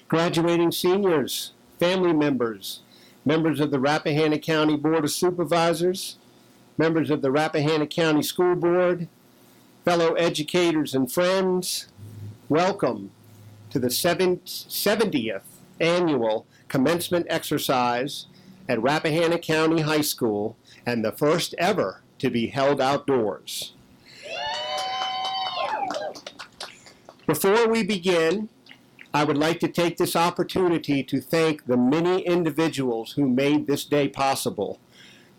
Graduating seniors, family members, members of the Rappahannock County Board of Supervisors, members of the Rappahannock County School Board, fellow educators and friends, welcome to the 70th annual commencement exercise at Rappahannock County High School, and the first ever to be held outdoors. Before we begin, I would like to take this opportunity to thank the many individuals who made this day possible.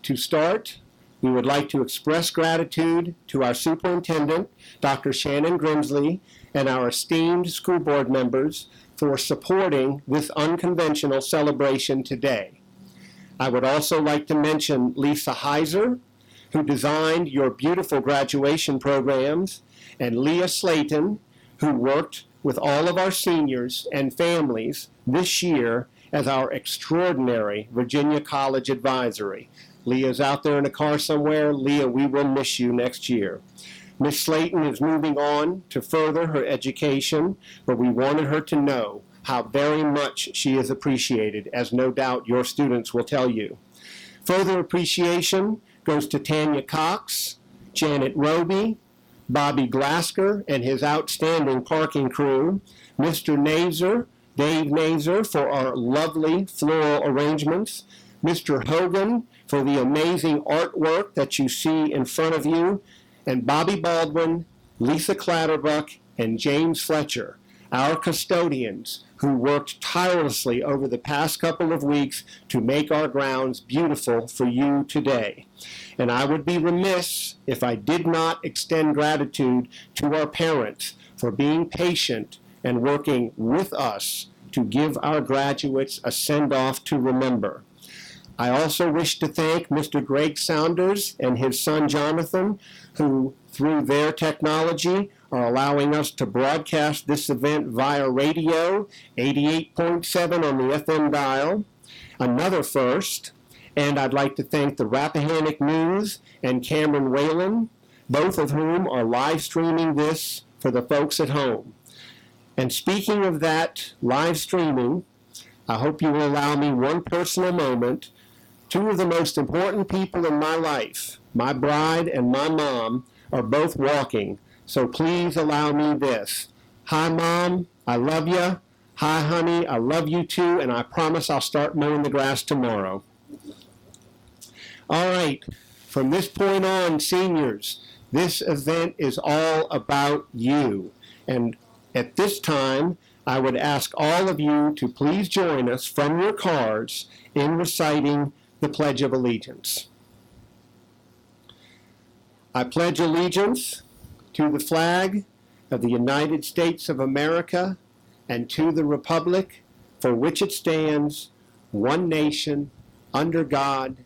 To start, we would like to express gratitude to our superintendent, Dr. Shannon Grimsley, and our esteemed school board members for supporting this unconventional celebration today. I would also like to mention Lisa Heiser, who designed your beautiful graduation programs, and Leah Slayton, who worked with all of our seniors and families this year as our extraordinary Virginia College Advisory. Leah's out there in a car somewhere. Leah, we will miss you next year. Miss Slayton is moving on to further her education, but we wanted her to know how very much she is appreciated, as no doubt your students will tell you. Further appreciation goes to Tanya Cox, Janet Roby, Bobby Glasker and his outstanding parking crew, Mr. Nazer, Dave Nazer, for our lovely floral arrangements, Mr. Hogan for the amazing artwork that you see in front of you, and Bobby Baldwin, Lisa Clatterbuck, and James Fletcher, our custodians who worked tirelessly over the past couple of weeks to make our grounds beautiful for you today. And I would be remiss if I did not extend gratitude to our parents for being patient and working with us to give our graduates a send-off to remember. I also wish to thank Mr. Greg Saunders and his son Jonathan, who, through their technology, are allowing us to broadcast this event via radio, 88.7 on the FM dial, another first. And I'd like to thank the Rappahannock News and Cameron Whalen, both of whom are live streaming this for the folks at home. And speaking of that live streaming, I hope you will allow me one personal moment. Two of the most important people in my life, my bride and my mom, are both walking. So please allow me this. Hi, Mom, I love you. Hi, honey, I love you too, and I promise I'll start mowing the grass tomorrow. All right, from this point on, seniors, this event is all about you. And at this time, I would ask all of you to please join us from your cars in reciting the Pledge of Allegiance. I pledge allegiance to the flag of the United States of America and to the republic for which it stands, one nation, under God,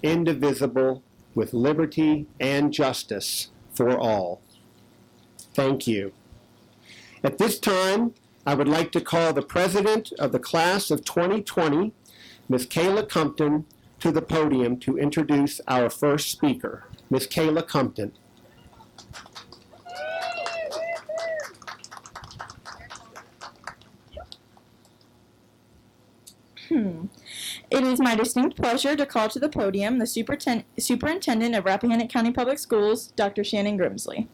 indivisible, with liberty and justice for all. Thank you. At this time, I would like to call the president of the class of 2020, Ms. Kayla Compton, to the podium to introduce our first speaker. Ms. Kayla Compton. It is my distinct pleasure to call to the podium the Superintendent of Rappahannock County Public Schools, Dr. Shannon Grimsley.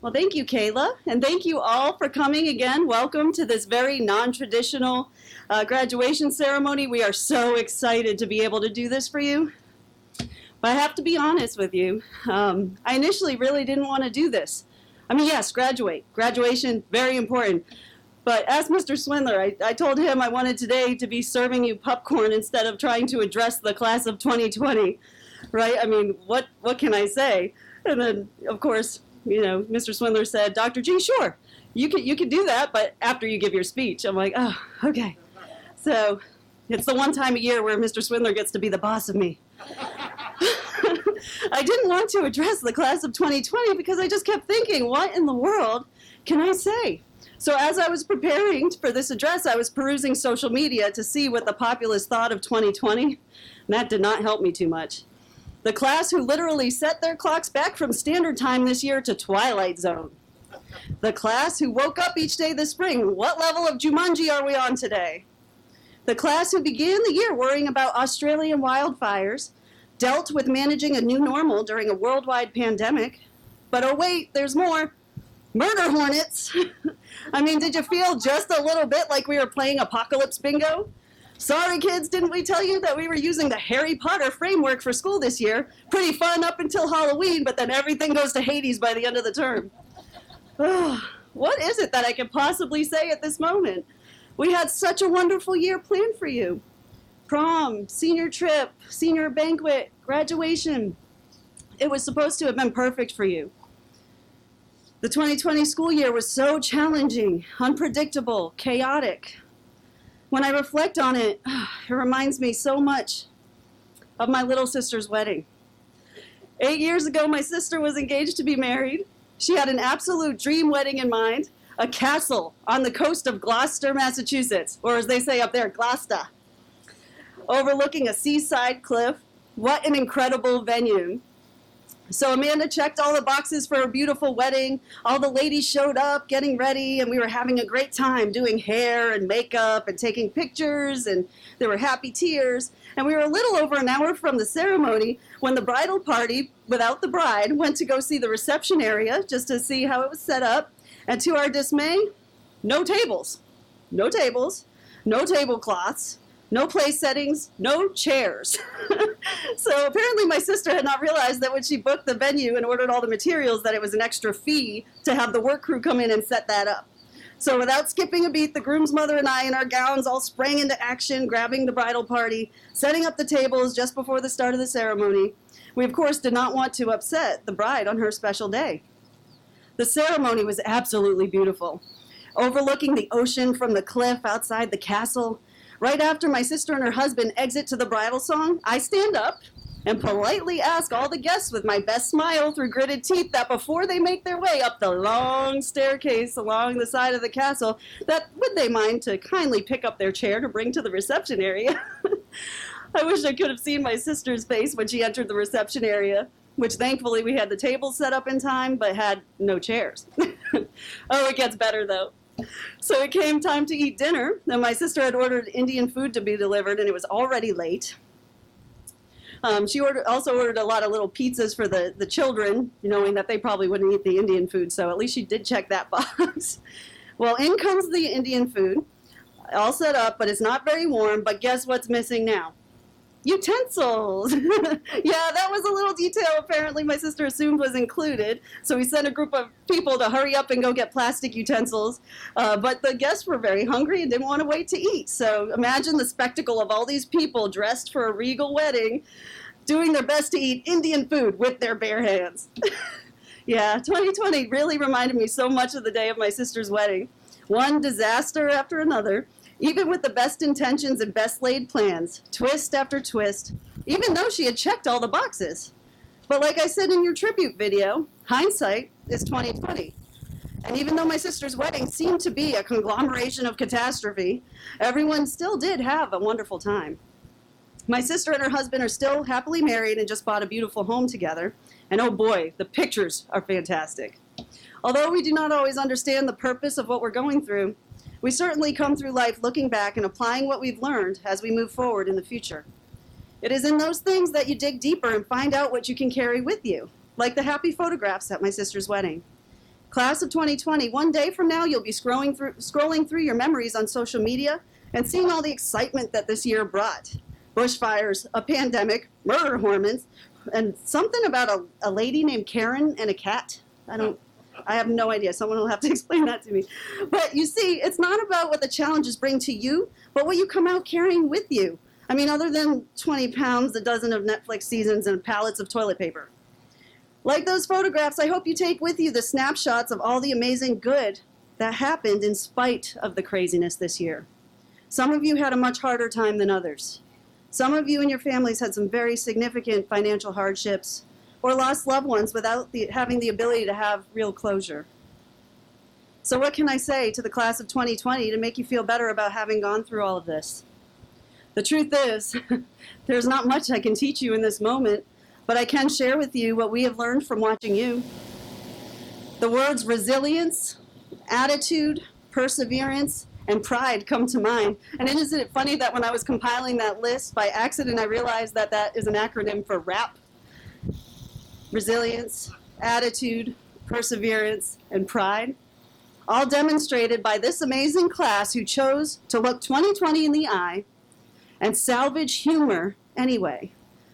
Well, thank you, Kayla, and thank you all for coming again. Welcome to this very non-traditional graduation ceremony. We are so excited to be able to do this for you. But I have to be honest with you. I initially really didn't want to do this. I mean, yes, graduation, very important. But as Mr. Swindler, I told him I wanted today to be serving you popcorn instead of trying to address the class of 2020, right? I mean, what can I say? And then, of course, Mr. Swindler said, Dr. G, sure, you can do that, but after you give your speech. I'm like, oh, okay. So it's the one time a year where Mr. Swindler gets to be the boss of me. I didn't want to address the class of 2020 because I just kept thinking, what in the world can I say? So as I was preparing for this address, I was perusing social media to see what the populace thought of 2020, and that did not help me too much. The class who literally set their clocks back from standard time this year to Twilight Zone. The class who woke up each day this spring. What level of Jumanji are we on today? The class who began the year worrying about Australian wildfires, dealt with managing a new normal during a worldwide pandemic. But oh wait, there's more. Murder hornets. I mean, did you feel just a little bit like we were playing Apocalypse Bingo? Sorry, kids, didn't we tell you that we were using the Harry Potter framework for school this year? Pretty fun up until Halloween, but then everything goes to Hades by the end of the term. What is it that I can possibly say at this moment? We had such a wonderful year planned for you. Prom, senior trip, senior banquet, graduation. It was supposed to have been perfect for you. The 2020 school year was so challenging, unpredictable, chaotic. When I reflect on it, it reminds me so much of my little sister's wedding. 8 years ago, my sister was engaged to be married. She had an absolute dream wedding in mind, a castle on the coast of Gloucester, Massachusetts, or as they say up there, Gloucester, overlooking a seaside cliff. What an incredible venue. So Amanda checked all the boxes for a beautiful wedding. All the ladies showed up getting ready, and we were having a great time doing hair and makeup and taking pictures, and there were happy tears. And we were a little over an hour from the ceremony when the bridal party, without the bride, went to go see the reception area just to see how it was set up. And to our dismay, no tables, no tablecloths, no place settings, no chairs. So apparently my sister had not realized that when she booked the venue and ordered all the materials that it was an extra fee to have the work crew come in and set that up. So without skipping a beat, the groom's mother and I in our gowns all sprang into action, grabbing the bridal party, setting up the tables just before the start of the ceremony. We of course did not want to upset the bride on her special day. The ceremony was absolutely beautiful, overlooking the ocean from the cliff outside the castle. Right after my sister and her husband exit to the bridal song, I stand up and politely ask all the guests with my best smile through gritted teeth that before they make their way up the long staircase along the side of the castle, that would they mind to kindly pick up their chair to bring to the reception area. I wish I could have seen my sister's face when she entered the reception area, which thankfully we had the tables set up in time, but had no chairs. Oh, it gets better though. So it came time to eat dinner, and my sister had ordered Indian food to be delivered, and it was already late. She also ordered a lot of little pizzas for the children, knowing that they probably wouldn't eat the Indian food, so at least she did check that box. Well, in comes the Indian food, all set up, but it's not very warm, but guess what's missing now? Utensils. Yeah, that was a little detail apparently my sister assumed was included. So we sent a group of people to hurry up and go get plastic utensils. But the guests were very hungry and didn't want to wait to eat. So imagine the spectacle of all these people dressed for a regal wedding, doing their best to eat Indian food with their bare hands. Yeah, 2020 really reminded me so much of the day of my sister's wedding. One disaster after another. Even with the best intentions and best laid plans, twist after twist, even though she had checked all the boxes. But like I said in your tribute video, hindsight is 2020. And even though my sister's wedding seemed to be a conglomeration of catastrophe, everyone still did have a wonderful time. My sister and her husband are still happily married and just bought a beautiful home together. And oh boy, the pictures are fantastic. Although we do not always understand the purpose of what we're going through, we certainly come through life looking back and applying what we've learned as we move forward in the future. It is in those things that you dig deeper and find out what you can carry with you, like the happy photographs at my sister's wedding. Class of 2020, one day from now you'll be scrolling through your memories on social media and seeing all the excitement that this year brought. Bushfires, a pandemic, murder hormones, and something about a lady named Karen and a cat. I have no idea. Someone will have to explain that to me. But you see, it's not about what the challenges bring to you, but what you come out carrying with you. I mean, other than 20 pounds, a dozen of Netflix seasons, and pallets of toilet paper. Like those photographs, I hope you take with you the snapshots of all the amazing good that happened in spite of the craziness this year. Some of you had a much harder time than others. Some of you and your families had some very significant financial hardships or lost loved ones without having the ability to have real closure. So what can I say to the class of 2020 to make you feel better about having gone through all of this? The truth is, there's not much I can teach you in this moment, but I can share with you what we have learned from watching you. The words resilience, attitude, perseverance, and pride come to mind. And isn't it funny that when I was compiling that list, by accident I realized that that is an acronym for RAP. Resilience, attitude, perseverance, and pride. All demonstrated by this amazing class who chose to look 2020 in the eye and salvage humor anyway.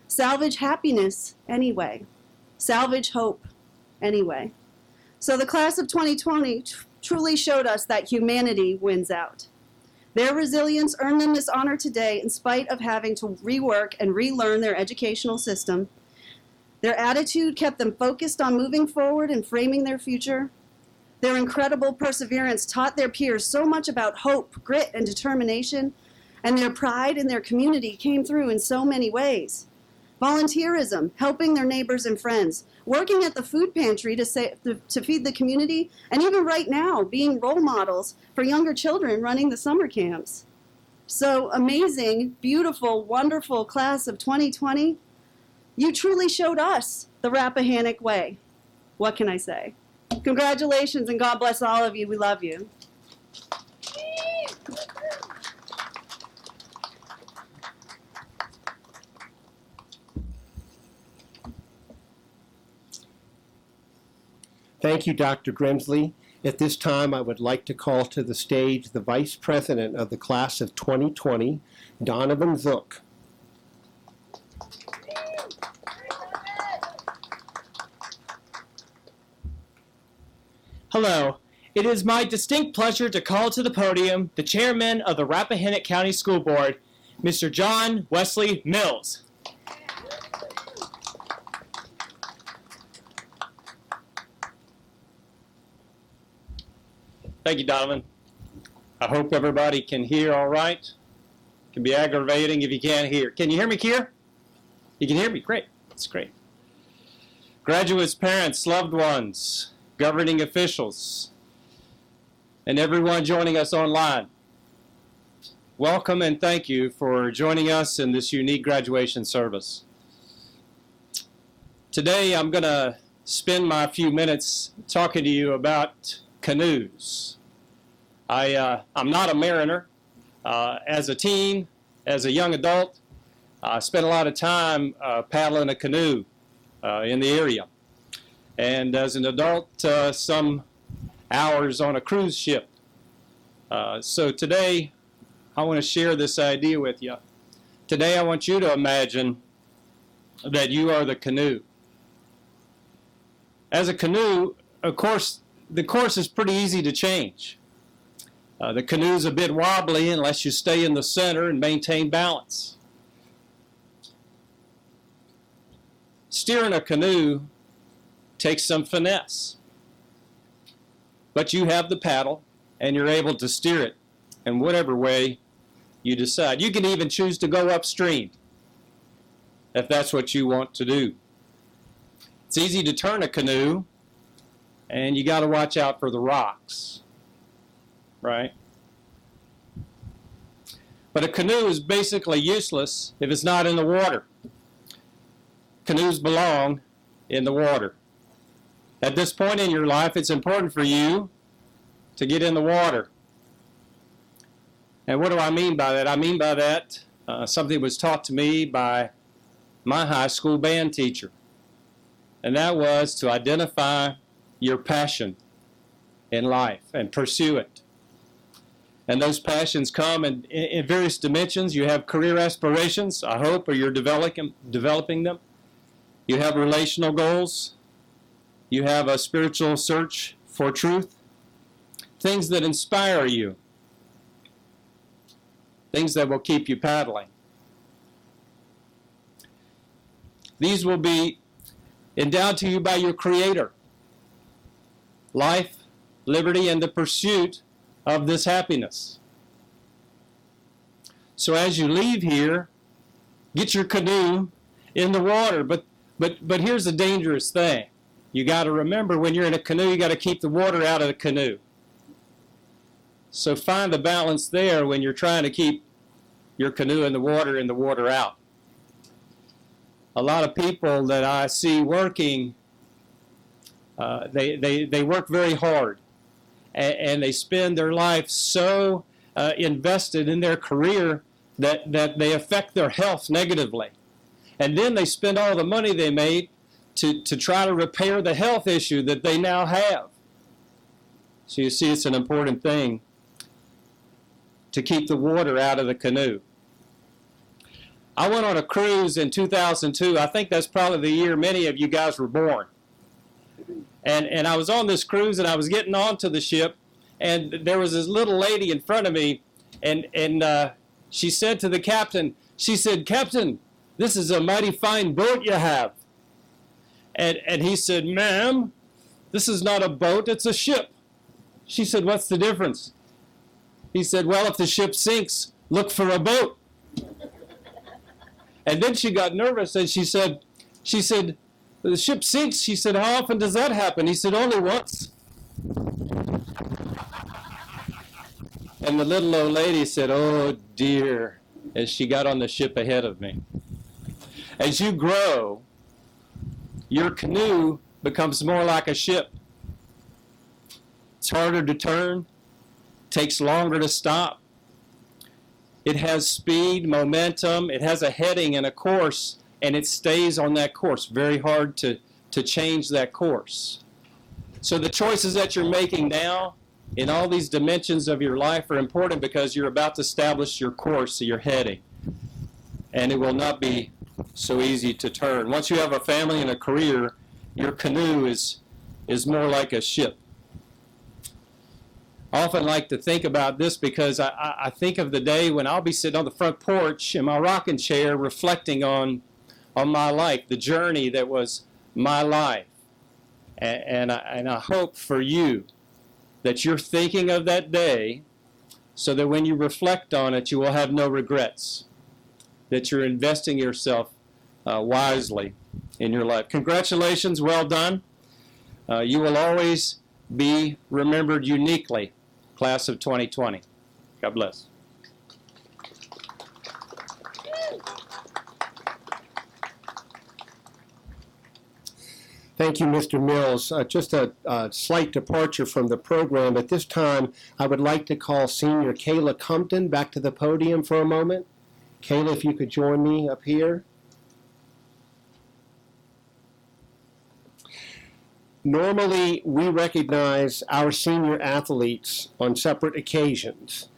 Salvage happiness anyway. Salvage hope anyway. So the class of 2020 truly showed us that humanity wins out. Their resilience earned them this honor today in spite of having to rework and relearn their educational system. Their attitude kept them focused on moving forward and framing their future. Their incredible perseverance taught their peers so much about hope, grit, and determination, and their pride in their community came through in so many ways. Volunteerism, helping their neighbors and friends, working at the food pantry to feed the community, and even right now, being role models for younger children running the summer camps. So amazing, beautiful, wonderful class of 2020. You truly showed us the Rappahannock way. What can I say? Congratulations, and God bless all of you. We love you. Thank you, Dr. Grimsley. At this time, I would like to call to the stage the Vice President of the Class of 2020, Donovan Zook. Hello. It is my distinct pleasure to call to the podium the Chairman of the Rappahannock County School Board, Mr. John Wesley Mills. Thank you, Donovan. I hope everybody can hear all right. It can be aggravating if you can't hear. Can you hear me, Kier? You can hear me? Great. That's great. Graduates, parents, loved ones, governing officials, and everyone joining us online. Welcome and thank you for joining us in this unique graduation service. Today I'm going to spend my few minutes talking to you about canoes. I'm not a mariner. As a teen, as a young adult, I spent a lot of time paddling a canoe in the area. And as an adult, some hours on a cruise ship. So today, I want to share this idea with you. Today, I want you to imagine that you are the canoe. As a canoe, of course, the course is pretty easy to change. The canoe's a bit wobbly unless you stay in the center and maintain balance. Steering a canoe takes some finesse. But you have the paddle, and you're able to steer it in whatever way you decide. You can even choose to go upstream if that's what you want to do. It's easy to turn a canoe, and you got to watch out for the rocks, right? But a canoe is basically useless if it's not in the water. Canoes belong in the water. At this point in your life, it's important for you to get in the water. And what do I mean by that? I mean by that something was taught to me by my high school band teacher. And that was to identify your passion in life and pursue it. And those passions come in various dimensions. You have career aspirations, I hope, or you're developing them. You have relational goals. You have a spiritual search for truth. Things that inspire you. Things that will keep you paddling. These will be endowed to you by your Creator. Life, liberty, and the pursuit of this happiness. So as you leave here, get your canoe in the water. But here's the dangerous thing. You got to remember, when you're in a canoe, you got to keep the water out of the canoe. So find the balance there when you're trying to keep your canoe in the water out. A lot of people that I see working, they work very hard, and they spend their life so invested in their career that they affect their health negatively. And then they spend all the money they made to try to repair the health issue that they now have. So you see, it's an important thing to keep the water out of the canoe. I went on a cruise in 2002. I think that's probably the year many of you guys were born. And I was on this cruise, and I was getting onto the ship, and there was this little lady in front of me, and she said to the captain, she said, "Captain, this is a mighty fine boat you have." And he said, "Ma'am, this is not a boat, it's a ship." She said, "What's the difference?" He said, "Well, if the ship sinks, look for a boat." And then she got nervous, and she said, "The ship sinks." She said, "How often does that happen?" He said, "Only once." And the little old lady said, "Oh dear," as she got on the ship ahead of me. As you grow, your canoe becomes more like a ship. It's harder to turn, takes longer to stop. It has speed, momentum, it has a heading and a course, and it stays on that course. Very hard to change that course. So the choices that you're making now in all these dimensions of your life are important, because you're about to establish your course, your heading. And it will not be so easy to turn. Once you have a family and a career, your canoe is more like a ship. I often like to think about this, because I think of the day when I'll be sitting on the front porch in my rocking chair reflecting on my life, the journey that was my life. And I hope for you that you're thinking of that day, so that when you reflect on it, you will have no regrets, that you're investing yourself wisely in your life. Congratulations, well done. You will always be remembered uniquely, class of 2020. God bless. Thank you, Mr. Mills. Just a slight departure from the program. At this time, I would like to call Senior Kayla Compton back to the podium for a moment. Kayla, if you could join me up here. Normally, we recognize our senior athletes on separate occasions.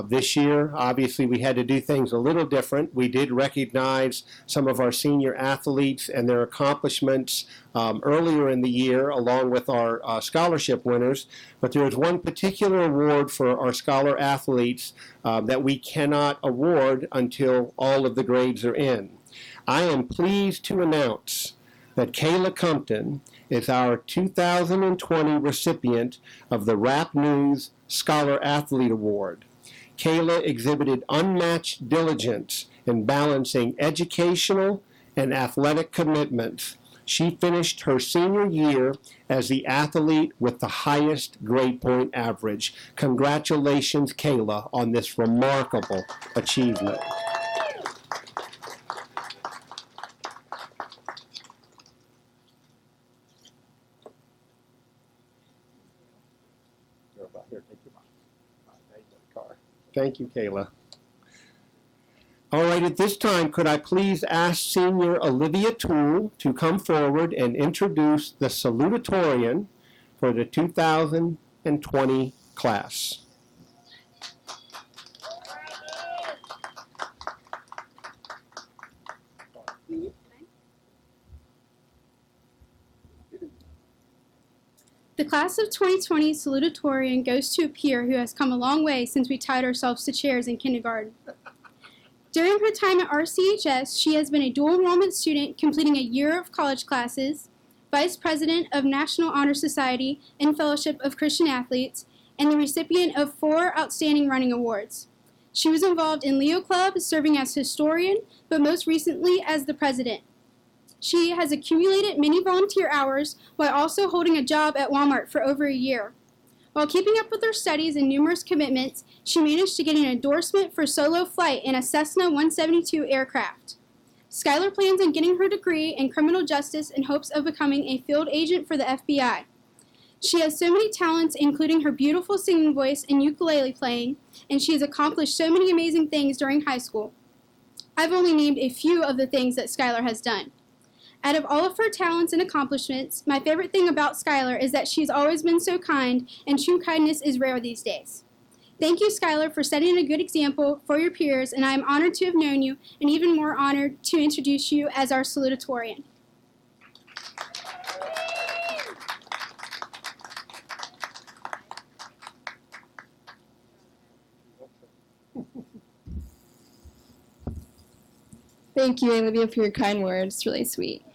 This year, obviously, we had to do things a little different. We did recognize some of our senior athletes and their accomplishments earlier in the year, along with our scholarship winners. But there is one particular award for our scholar athletes that we cannot award until all of the grades are in. I am pleased to announce that Kayla Compton is our 2020 recipient of the Rap News Scholar Athlete Award. Kayla exhibited unmatched diligence in balancing educational and athletic commitments. She finished her senior year as the athlete with the highest grade point average. Congratulations, Kayla, on this remarkable achievement. Thank you, Kayla. All right, at this time, could I please ask Senior Olivia Toole to come forward and introduce the Salutatorian for the 2020 class. The class of 2020 salutatorian goes to a peer who has come a long way since we tied ourselves to chairs in kindergarten. During her time at RCHS, she has been a dual enrollment student completing a year of college classes, vice president of National Honor Society and Fellowship of Christian Athletes, and the recipient of 4 Outstanding Running Awards. She was involved in Leo Club, serving as historian, but most recently as the president. She has accumulated many volunteer hours while also holding a job at Walmart for over a year. While keeping up with her studies and numerous commitments, she managed to get an endorsement for solo flight in a Cessna 172 aircraft. Skylar plans on getting her degree in criminal justice in hopes of becoming a field agent for the FBI. She has so many talents, including her beautiful singing voice and ukulele playing, and she has accomplished so many amazing things during high school. I've only named a few of the things that Skylar has done. Out of all of her talents and accomplishments, my favorite thing about Skylar is that she's always been so kind, and true kindness is rare these days. Thank you, Skylar, for setting a good example for your peers, and I am honored to have known you, and even more honored to introduce you as our salutatorian. Thank you, Olivia, for your kind words. It's really sweet.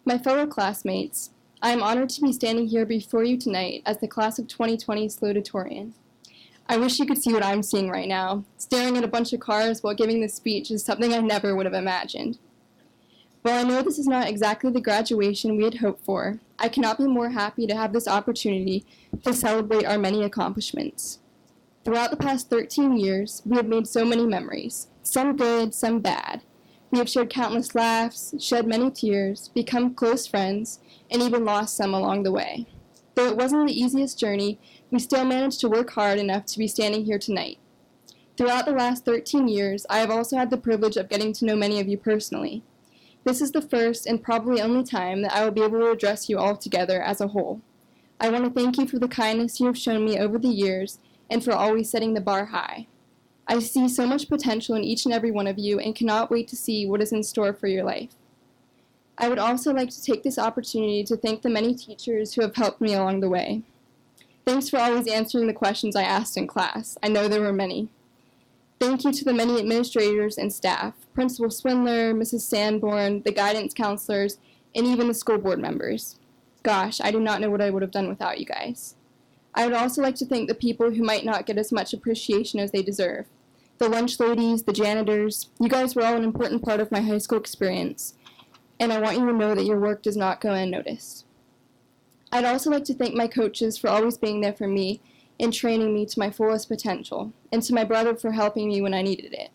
My fellow classmates, I am honored to be standing here before you tonight as the class of 2020 salutatorian. I wish you could see what I'm seeing right now. Staring at a bunch of cars while giving this speech is something I never would have imagined. While I know this is not exactly the graduation we had hoped for, I cannot be more happy to have this opportunity to celebrate our many accomplishments. Throughout the past 13 years, we have made so many memories, some good, some bad. We have shared countless laughs, shed many tears, become close friends, and even lost some along the way. Though it wasn't the easiest journey, we still managed to work hard enough to be standing here tonight. Throughout the last 13 years, I have also had the privilege of getting to know many of you personally. This is the first and probably only time that I will be able to address you all together as a whole. I want to thank you for the kindness you have shown me over the years and for always setting the bar high. I see so much potential in each and every one of you and cannot wait to see what is in store for your life. I would also like to take this opportunity to thank the many teachers who have helped me along the way. Thanks for always answering the questions I asked in class. I know there were many. Thank you to the many administrators and staff, Principal Swindler, Mrs. Sanborn, the guidance counselors, and even the school board members. Gosh, I do not know what I would have done without you guys. I would also like to thank the people who might not get as much appreciation as they deserve. The lunch ladies, the janitors, you guys were all an important part of my high school experience, and I want you to know that your work does not go unnoticed. I'd also like to thank my coaches for always being there for me and training me to my fullest potential, and to my brother for helping me when I needed it.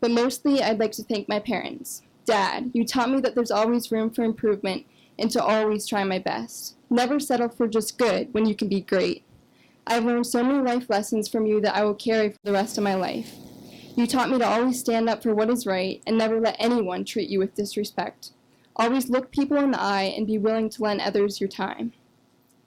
But mostly, I'd like to thank my parents. Dad, you taught me that there's always room for improvement and to always try my best. Never settle for just good when you can be great. I've learned so many life lessons from you that I will carry for the rest of my life. You taught me to always stand up for what is right and never let anyone treat you with disrespect. Always look people in the eye and be willing to lend others your time.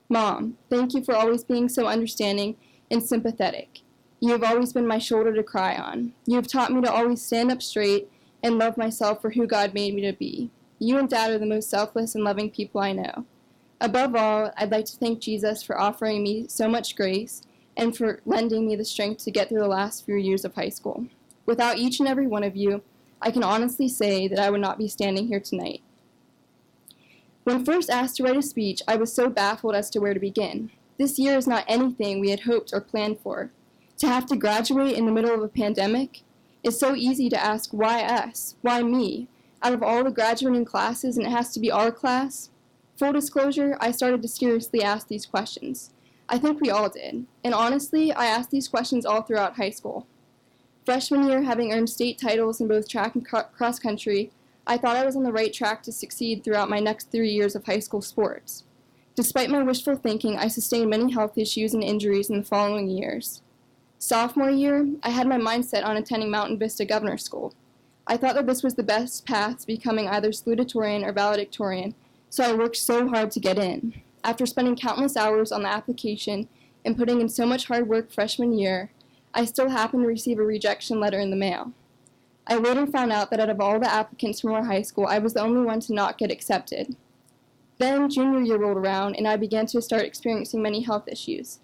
Mom, thank you for always being so understanding and sympathetic. You have always been my shoulder to cry on. You have taught me to always stand up straight and love myself for who God made me to be. You and Dad are the most selfless and loving people I know. Above all, I'd like to thank Jesus for offering me so much grace and for lending me the strength to get through the last few years of high school. Without each and every one of you, I can honestly say that I would not be standing here tonight. When first asked to write a speech, I was so baffled as to where to begin. This year is not anything we had hoped or planned for. To have to graduate in the middle of a pandemic, it's so easy to ask, why us? Why me? Out of all the graduating classes, and it has to be our class? Full disclosure, I started to seriously ask these questions. I think we all did. And honestly, I asked these questions all throughout high school. Freshman year, having earned state titles in both track and cross country, I thought I was on the right track to succeed throughout my next 3 years of high school sports. Despite my wishful thinking, I sustained many health issues and injuries in the following years. Sophomore year, I had my mind set on attending Mountain Vista Governor School. I thought that this was the best path to becoming either salutatorian or valedictorian, so I worked so hard to get in. After spending countless hours on the application and putting in so much hard work freshman year, I still happened to receive a rejection letter in the mail. I later found out that out of all the applicants from our high school, I was the only one to not get accepted. Then junior year rolled around, and I began to start experiencing many health issues.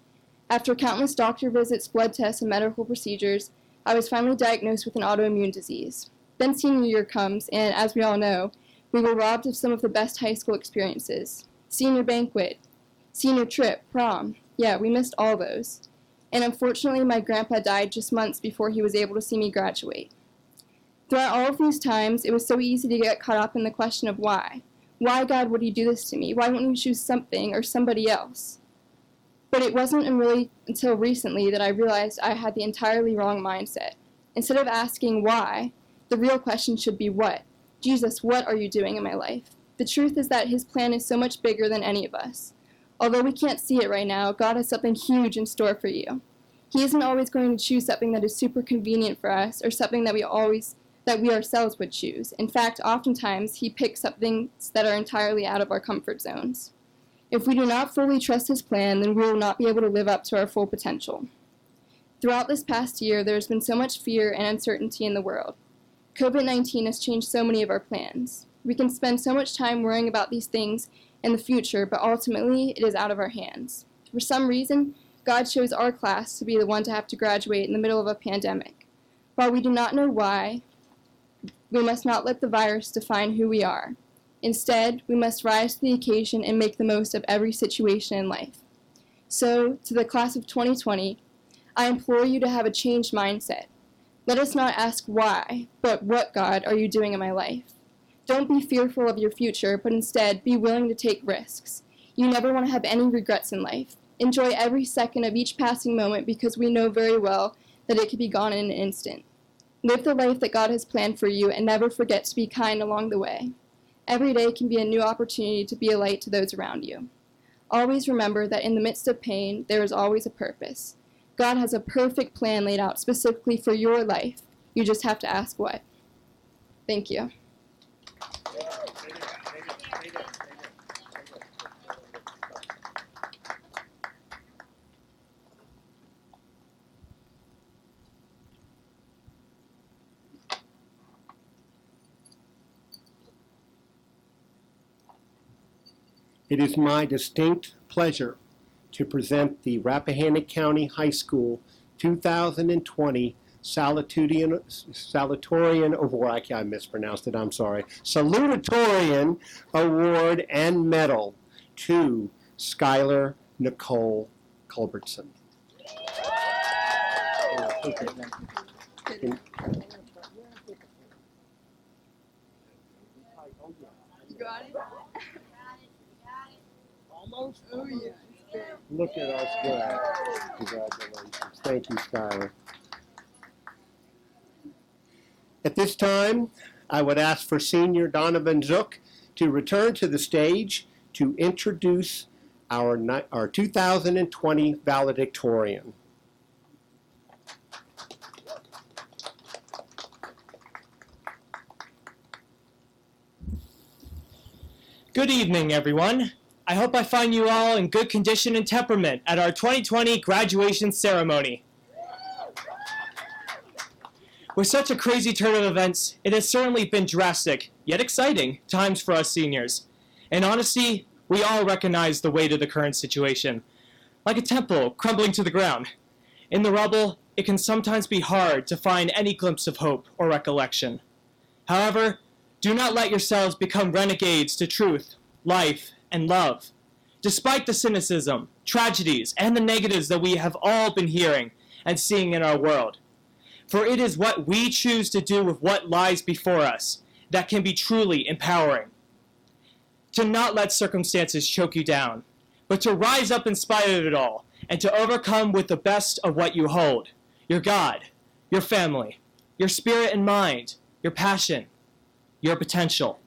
After countless doctor visits, blood tests, and medical procedures, I was finally diagnosed with an autoimmune disease. Then senior year comes, and as we all know, we were robbed of some of the best high school experiences. Senior banquet, senior trip, prom. Yeah, we missed all those. And unfortunately, my grandpa died just months before he was able to see me graduate. Throughout all of these times, it was so easy to get caught up in the question of why. Why, God, would you do this to me? Why wouldn't you choose something or somebody else? But it wasn't really until recently that I realized I had the entirely wrong mindset. Instead of asking why, the real question should be what? Jesus, what are you doing in my life? The truth is that his plan is so much bigger than any of us. Although we can't see it right now, God has something huge in store for you. He isn't always going to choose something that is super convenient for us or something that we ourselves would choose. In fact, oftentimes he picks up things that are entirely out of our comfort zones. If we do not fully trust his plan, then we will not be able to live up to our full potential. Throughout this past year, there has been so much fear and uncertainty in the world. COVID-19 has changed so many of our plans. We can spend so much time worrying about these things in the future, but ultimately it is out of our hands. For some reason, God chose our class to be the one to have to graduate in the middle of a pandemic. While we do not know why, we must not let the virus define who we are. Instead, we must rise to the occasion and make the most of every situation in life. So, to the class of 2020, I implore you to have a changed mindset. Let us not ask why, but what, God, are you doing in my life? Don't be fearful of your future, but instead be willing to take risks. You never want to have any regrets in life. Enjoy every second of each passing moment because we know very well that it could be gone in an instant. Live the life that God has planned for you and never forget to be kind along the way. Every day can be a new opportunity to be a light to those around you. Always remember that in the midst of pain, there is always a purpose. God has a perfect plan laid out specifically for your life. You just have to ask what. Thank you. It is my distinct pleasure to present the Rappahannock County High School 2020 Salutatorian Award. I mispronounced it, I'm sorry. Salutatorian Award and Medal to Skylar Nicole Culbertson. Oh, yeah. Look at us go. Congratulations. Thank you, Skylar. At this time, I would ask for Senior Donovan Zook to return to the stage to introduce our 2020 valedictorian. Good evening, everyone. I hope I find you all in good condition and temperament at our 2020 graduation ceremony. With such a crazy turn of events, it has certainly been drastic, yet exciting, times for us seniors. In honesty, we all recognize the weight of the current situation. Like a temple crumbling to the ground. In the rubble, it can sometimes be hard to find any glimpse of hope or recollection. However, do not let yourselves become renegades to truth, life, and love. Despite the cynicism, tragedies, and the negatives that we have all been hearing and seeing in our world. For it is what we choose to do with what lies before us that can be truly empowering. To not let circumstances choke you down, but to rise up in spite of it all, and to overcome with the best of what you hold, your God, your family, your spirit and mind, your passion, your potential.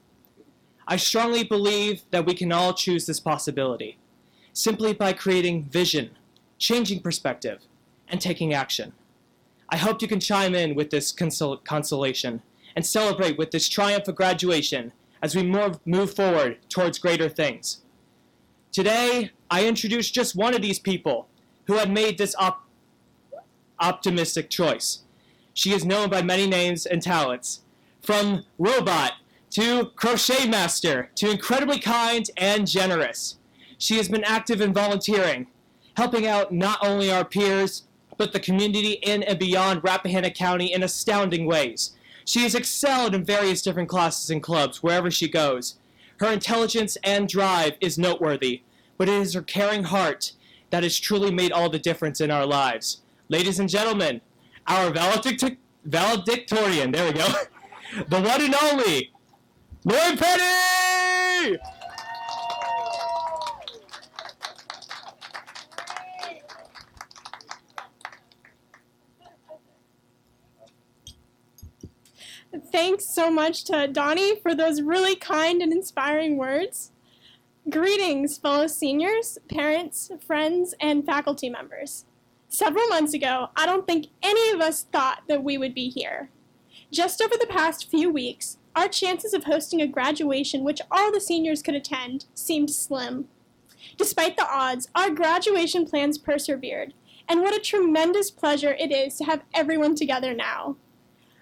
I strongly believe that we can all choose this possibility, simply by creating vision, changing perspective, and taking action. I hope you can chime in with this consolation and celebrate with this triumph of graduation as we move forward towards greater things. Today, I introduce just one of these people who had made this optimistic choice. She is known by many names and talents, from robot to crochet master, to incredibly kind and generous. She has been active in volunteering, helping out not only our peers, but the community in and beyond Rappahannock County in astounding ways. She has excelled in various different classes and clubs wherever she goes. Her intelligence and drive is noteworthy, but it is her caring heart that has truly made all the difference in our lives. Ladies and gentlemen, our valedictorian, there we go, the one and only, Lori Petty! Thanks so much to Donnie for those really kind and inspiring words. Greetings, fellow seniors, parents, friends, and faculty members. Several months ago, I don't think any of us thought that we would be here. Just over the past few weeks, our chances of hosting a graduation which all the seniors could attend seemed slim. Despite the odds, our graduation plans persevered, and what a tremendous pleasure it is to have everyone together now.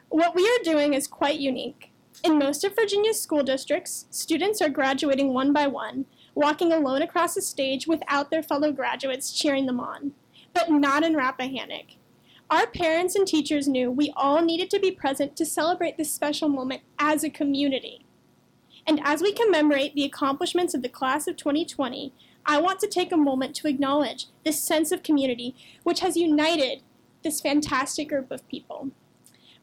What we are doing is quite unique. In most of Virginia's school districts, students are graduating one by one, walking alone across the stage without their fellow graduates cheering them on. But not in Rappahannock. Our parents and teachers knew we all needed to be present to celebrate this special moment as a community. And as we commemorate the accomplishments of the class of 2020, I want to take a moment to acknowledge this sense of community which has united this fantastic group of people.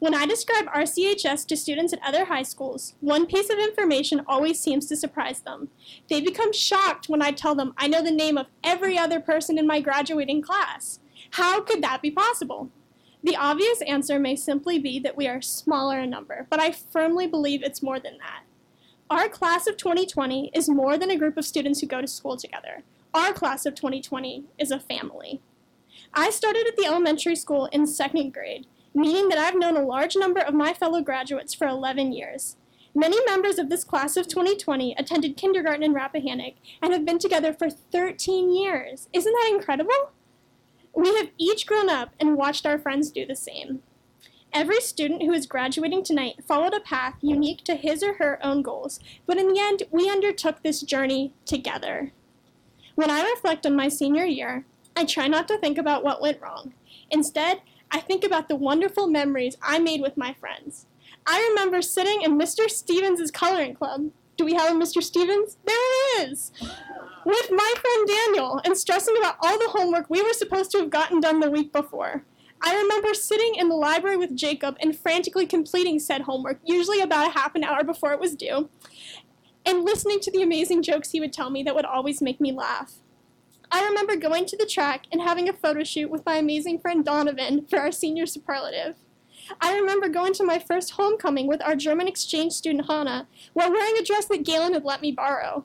When I describe RCHS to students at other high schools, one piece of information always seems to surprise them. They become shocked when I tell them I know the name of every other person in my graduating class. How could that be possible? The obvious answer may simply be that we are smaller in number, but I firmly believe it's more than that. Our class of 2020 is more than a group of students who go to school together. Our class of 2020 is a family. I started at the elementary school in 2nd grade, meaning that I've known a large number of my fellow graduates for 11 years. Many members of this class of 2020 attended kindergarten in Rappahannock and have been together for 13 years. Isn't that incredible? We have each grown up and watched our friends do the same. Every student who is graduating tonight followed a path unique to his or her own goals, but in the end, we undertook this journey together. When I reflect on my senior year, I try not to think about what went wrong. Instead, I think about the wonderful memories I made with my friends. I remember sitting in Mr. Stevens' coloring club. Do we have a Mr. Stevens? There it is! With my friend Daniel and stressing about all the homework we were supposed to have gotten done the week before. I remember sitting in the library with Jacob and frantically completing said homework, usually about a half an hour before it was due, and listening to the amazing jokes he would tell me that would always make me laugh. I remember going to the track and having a photo shoot with my amazing friend Donovan for our senior superlative. I remember going to my first homecoming with our German exchange student Hannah while wearing a dress that Galen had let me borrow.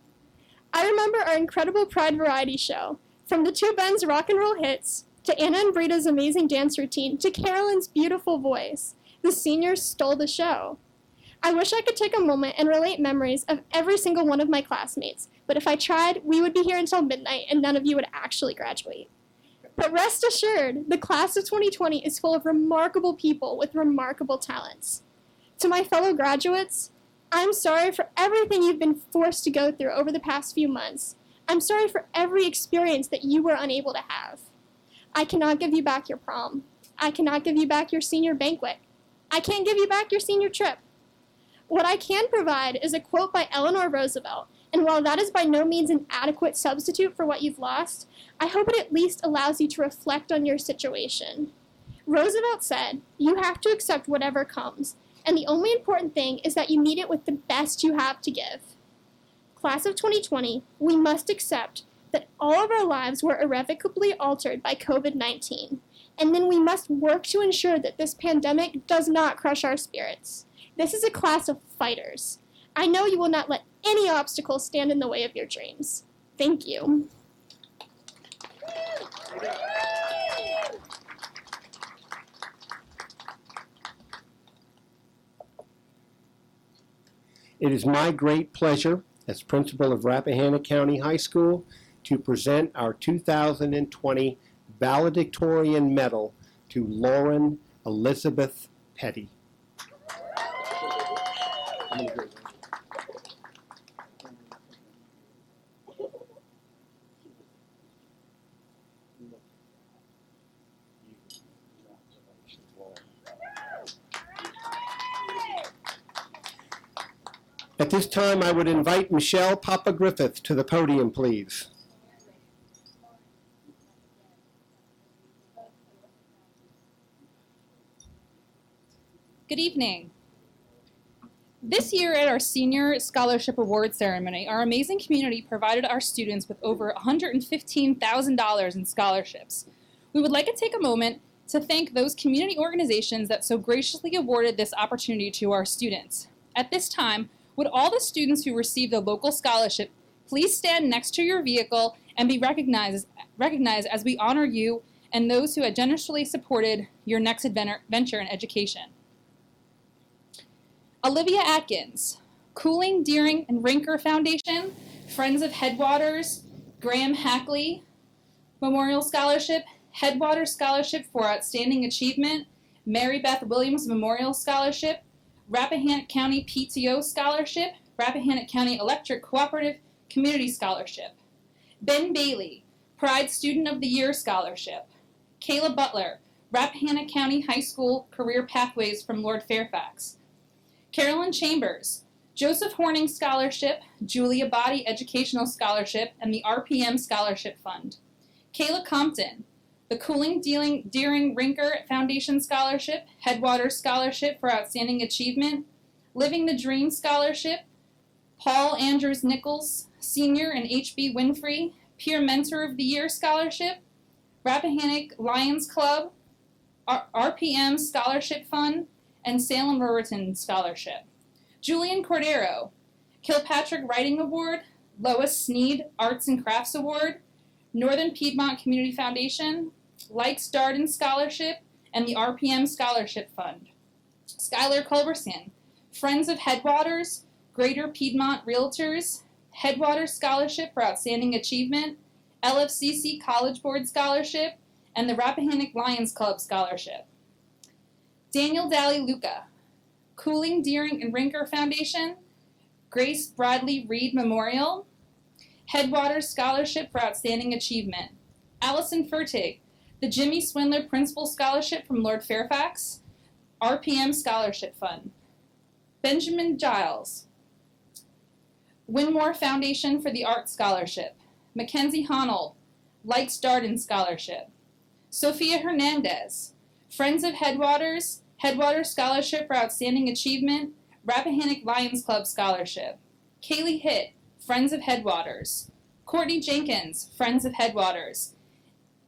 I remember our incredible Pride variety show, from the two Ben's rock and roll hits, to Anna and Brita's amazing dance routine, to Carolyn's beautiful voice. The seniors stole the show. I wish I could take a moment and relate memories of every single one of my classmates, but if I tried, we would be here until midnight and none of you would actually graduate. But rest assured, the class of 2020 is full of remarkable people with remarkable talents. To my fellow graduates, I'm sorry for everything you've been forced to go through over the past few months. I'm sorry for every experience that you were unable to have. I cannot give you back your prom. I cannot give you back your senior banquet. I can't give you back your senior trip. What I can provide is a quote by Eleanor Roosevelt, and while that is by no means an adequate substitute for what you've lost, I hope it at least allows you to reflect on your situation. Roosevelt said, "You have to accept whatever comes, and the only important thing is that you meet it with the best you have to give." Class of 2020, we must accept that all of our lives were irrevocably altered by COVID-19, and then we must work to ensure that this pandemic does not crush our spirits. This is a class of fighters. I know you will not let any obstacle stand in the way of your dreams. Thank you. It is my great pleasure as principal of Rappahannock County High School to present our 2020 valedictorian medal to Lauren Elizabeth Petty. At this time, I would invite Michelle Papa Griffith to the podium, please. Good evening. This year at our Senior Scholarship Award Ceremony, our amazing community provided our students with over $115,000 in scholarships. We would like to take a moment to thank those community organizations that so graciously awarded this opportunity to our students. At this time, would all the students who received a local scholarship please stand next to your vehicle and be recognized as we honor you and those who had generously supported your next venture in education. Olivia Atkins, Cooling, Deering, and Rinker Foundation, Friends of Headwaters, Graham Hackley Memorial Scholarship, Headwaters Scholarship for Outstanding Achievement, Mary Beth Williams Memorial Scholarship, Rappahannock County PTO Scholarship, Rappahannock County Electric Cooperative Community Scholarship, Ben Bailey, Pride Student of the Year Scholarship, Kayla Butler, Rappahannock County High School Career Pathways from Lord Fairfax, Carolyn Chambers, Joseph Horning Scholarship, Julia Body Educational Scholarship, and the RPM Scholarship Fund. Kayla Compton, the Cooling, Deering, Rinker Foundation Scholarship, Headwaters Scholarship for Outstanding Achievement, Living the Dream Scholarship, Paul Andrews Nichols, Senior and H.B. Winfrey, Peer Mentor of the Year Scholarship, Rappahannock Lions Club, RPM Scholarship Fund, and Salem Ruritan Scholarship. Julian Cordero, Kilpatrick Writing Award, Lois Sneed Arts and Crafts Award, Northern Piedmont Community Foundation, Likes Darden Scholarship, and the RPM Scholarship Fund. Skylar Culberson, Friends of Headwaters, Greater Piedmont Realtors, Headwaters Scholarship for Outstanding Achievement, LFCC College Board Scholarship, and the Rappahannock Lions Club Scholarship. Daniel Daly Luca, Cooling, Deering, and Rinker Foundation, Grace Bradley Reed Memorial, Headwaters Scholarship for Outstanding Achievement. Allison Fertig, the Jimmy Swindler Principal Scholarship from Lord Fairfax, RPM Scholarship Fund. Benjamin Giles, Winmore Foundation for the Arts Scholarship. Mackenzie Honnold, Likes Darden Scholarship. Sophia Hernandez, Friends of Headwaters, Headwaters Scholarship for Outstanding Achievement, Rappahannock Lions Club Scholarship. Kaylee Hitt, Friends of Headwaters. Courtney Jenkins, Friends of Headwaters.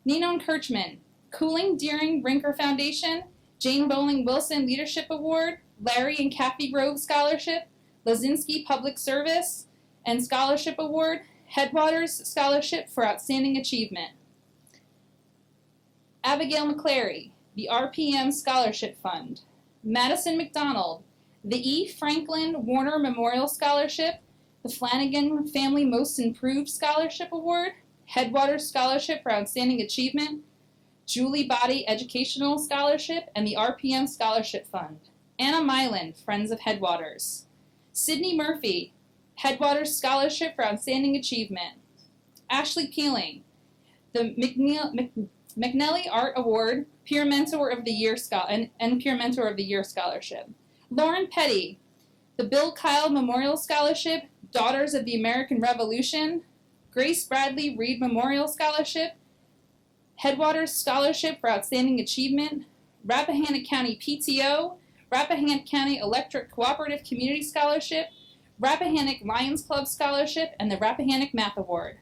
Ninon Kirchman, Cooling, Deering, Rinker Foundation, Jane Bowling Wilson Leadership Award, Larry and Kathy Grove Scholarship, Lazinski Public Service and Scholarship Award, Headwaters Scholarship for Outstanding Achievement. Abigail McClary, the RPM Scholarship Fund. Madison McDonald, the E. Franklin Warner Memorial Scholarship, the Flanagan Family Most Improved Scholarship Award, Headwaters Scholarship for Outstanding Achievement, Julie Body Educational Scholarship, and the RPM Scholarship Fund. Anna Myland, Friends of Headwaters. Sydney Murphy, Headwaters Scholarship for Outstanding Achievement. Ashley Peeling, the McNelly Art Award, Peer Mentor of the Year and Peer Mentor of the Year Scholarship. Lauren Petty, the Bill Kyle Memorial Scholarship, Daughters of the American Revolution, Grace Bradley Reed Memorial Scholarship, Headwaters Scholarship for Outstanding Achievement, Rappahannock County PTO, Rappahannock County Electric Cooperative Community Scholarship, Rappahannock Lions Club Scholarship, and the Rappahannock Math Award.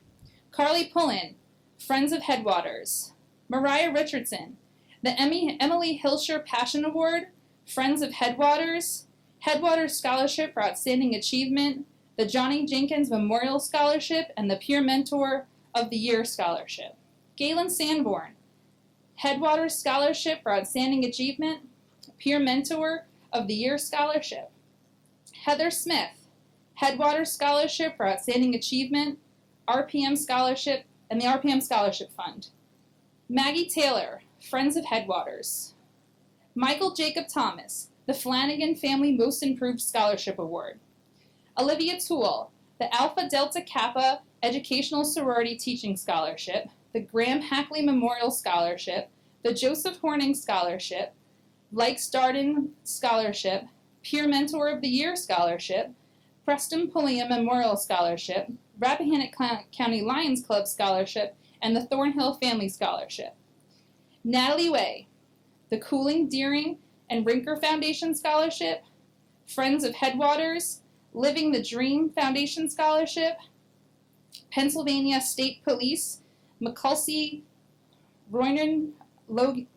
Carly Pullen, Friends of Headwaters. Mariah Richardson, the Emily Hilscher Passion Award, Friends of Headwaters, Headwaters Scholarship for Outstanding Achievement, the Johnny Jenkins Memorial Scholarship, and the Peer Mentor of the Year Scholarship. Galen Sanborn, Headwaters Scholarship for Outstanding Achievement, Peer Mentor of the Year Scholarship. Heather Smith, Headwaters Scholarship for Outstanding Achievement, RPM Scholarship, and the RPM Scholarship Fund. Maggie Taylor, Friends of Headwaters. Michael Jacob Thomas, the Flanagan Family Most Improved Scholarship Award. Olivia Toole, the Alpha Delta Kappa Educational Sorority Teaching Scholarship, the Graham Hackley Memorial Scholarship, the Joseph Horning Scholarship, Likes Darden Scholarship, Peer Mentor of the Year Scholarship, Preston Pulliam Memorial Scholarship, Rappahannock County Lions Club Scholarship, and the Thornhill Family Scholarship. Natalie Way, the Cooling, Deering, and Rinker Foundation Scholarship, Friends of Headwaters, Living the Dream Foundation Scholarship, Pennsylvania State Police, McCulsey Roynan Lodge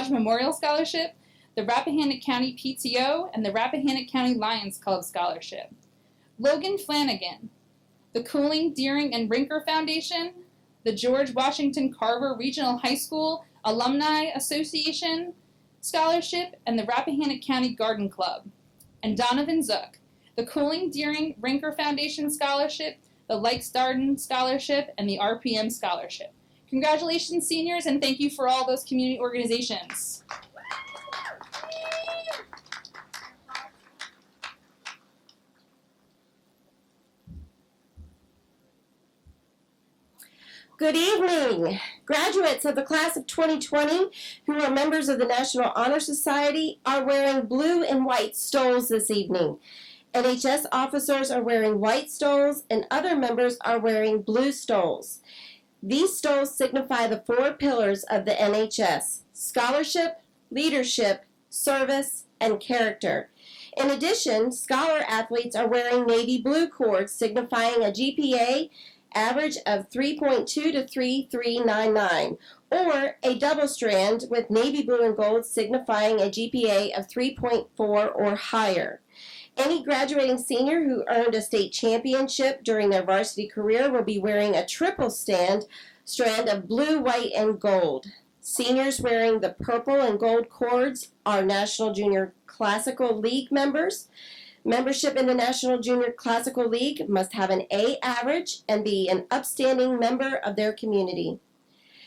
Memorial Scholarship, the Rappahannock County PTO, and the Rappahannock County Lions Club Scholarship. Logan Flanagan, the Cooling, Deering, and Rinker Foundation, the George Washington Carver Regional High School Alumni Association Scholarship, and the Rappahannock County Garden Club. And Donovan Zook, the Cooling, Deering, Rinker Foundation Scholarship, the Likes Darden Scholarship, and the RPM Scholarship. Congratulations, seniors, and thank you for all those community organizations. Good evening. Graduates of the class of 2020 who are members of the National Honor Society are wearing blue and white stoles this evening. NHS officers are wearing white stoles and other members are wearing blue stoles. These stoles signify the 4 pillars of the NHS: scholarship, leadership, service, and character. In addition, scholar athletes are wearing navy blue cords signifying a GPA average of 3.2 to 3.399, or a double strand with navy blue and gold signifying a GPA of 3.4 or higher. Any graduating senior who earned a state championship during their varsity career will be wearing a triple strand of blue, white, and gold. Seniors wearing the purple and gold cords are National Junior Classical League members. Membership in the National Junior Classical League must have an A average and be an upstanding member of their community.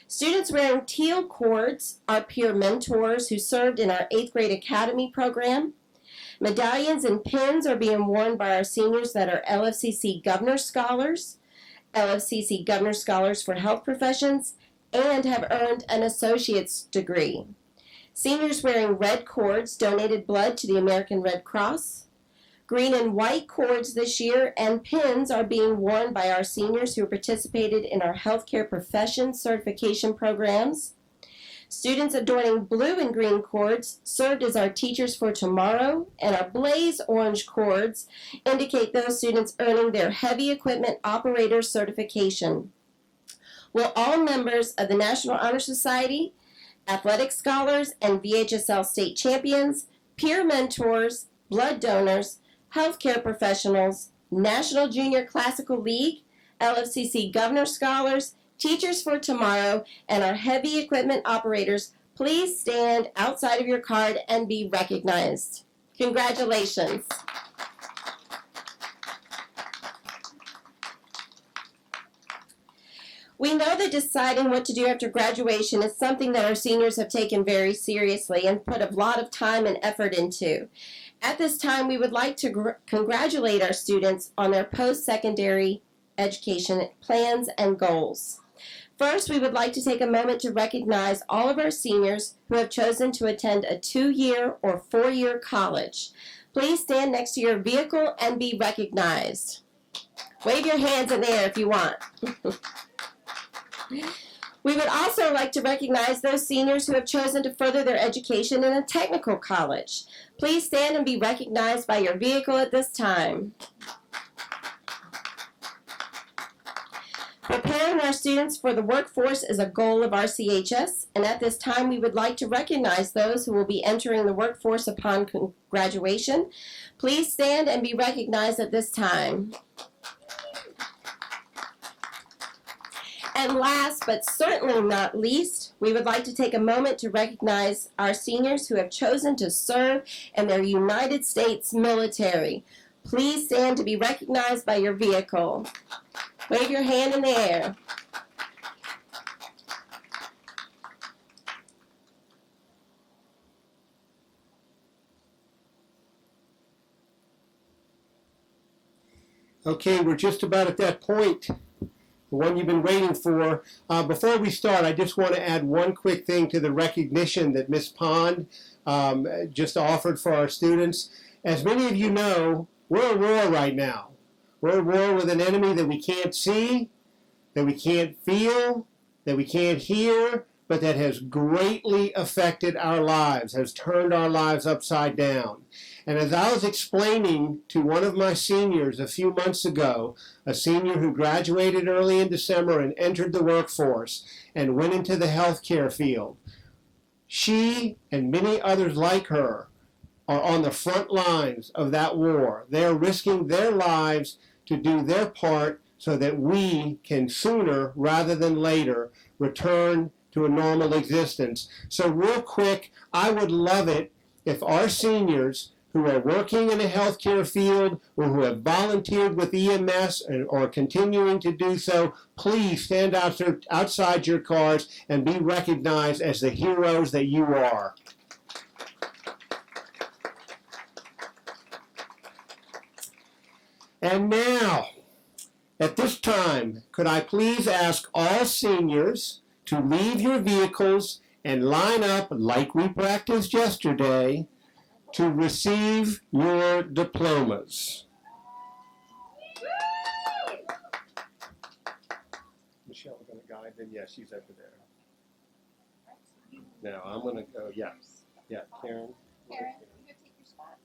Students wearing teal cords are peer mentors who served in our 8th grade academy program. Medallions and pins are being worn by our seniors that are LFCC Governor Scholars, LFCC Governor Scholars for Health Professions, and have earned an associate's degree. Seniors wearing red cords donated blood to the American Red Cross. Green and white cords this year and pins are being worn by our seniors who participated in our healthcare profession certification programs. Students adorning blue and green cords served as our teachers for tomorrow, and our blaze orange cords indicate those students earning their heavy equipment operator certification. Will all members of the National Honor Society, athletic scholars, and VHSL state champions, peer mentors, blood donors, healthcare professionals, National Junior Classical League, LFCC Governor Scholars, Teachers for Tomorrow, and our heavy equipment operators, please stand outside of your card and be recognized. Congratulations. We know that deciding what to do after graduation is something that our seniors have taken very seriously and put a lot of time and effort into. At this time, we would like to congratulate our students on their post-secondary education plans and goals. First, we would like to take a moment to recognize all of our seniors who have chosen to attend a 2-year or 4-year college. Please stand next to your vehicle and be recognized. Wave your hands in the air if you want. We would also like to recognize those seniors who have chosen to further their education in a technical college. Please stand and be recognized by your vehicle at this time. Preparing our students for the workforce is a goal of RCHS, and at this time we would like to recognize those who will be entering the workforce upon graduation. Please stand and be recognized at this time. And last but certainly not least, we would like to take a moment to recognize our seniors who have chosen to serve in their United States military. Please stand to be recognized by your vehicle. Wave your hand in the air. Okay, we're just about at that point, the one you've been waiting for. Before we start, I just want to add one quick thing to the recognition that Ms. Pond just offered for our students. As many of you know, We're at war right now. We're at war with an enemy that we can't see, that we can't feel, that we can't hear, but that has greatly affected our lives, has turned our lives upside down. And as I was explaining to one of my seniors a few months ago, a senior who graduated early in December and entered the workforce and went into the healthcare field, she and many others like her are on the front lines of that war. They're risking their lives to do their part so that we can sooner rather than later return to a normal existence. So real quick, I would love it if our seniors who are working in a healthcare field or who have volunteered with EMS or continuing to do so, please stand outside your cars and be recognized as the heroes that you are. And now, at this time, could I please ask all seniors to leave your vehicles and line up like we practiced yesterday to receive your diplomas. Michelle, we're going to guide them. Yeah, she's over there. Now, I'm going to go, yeah, Karen. Karen, you go take your spot.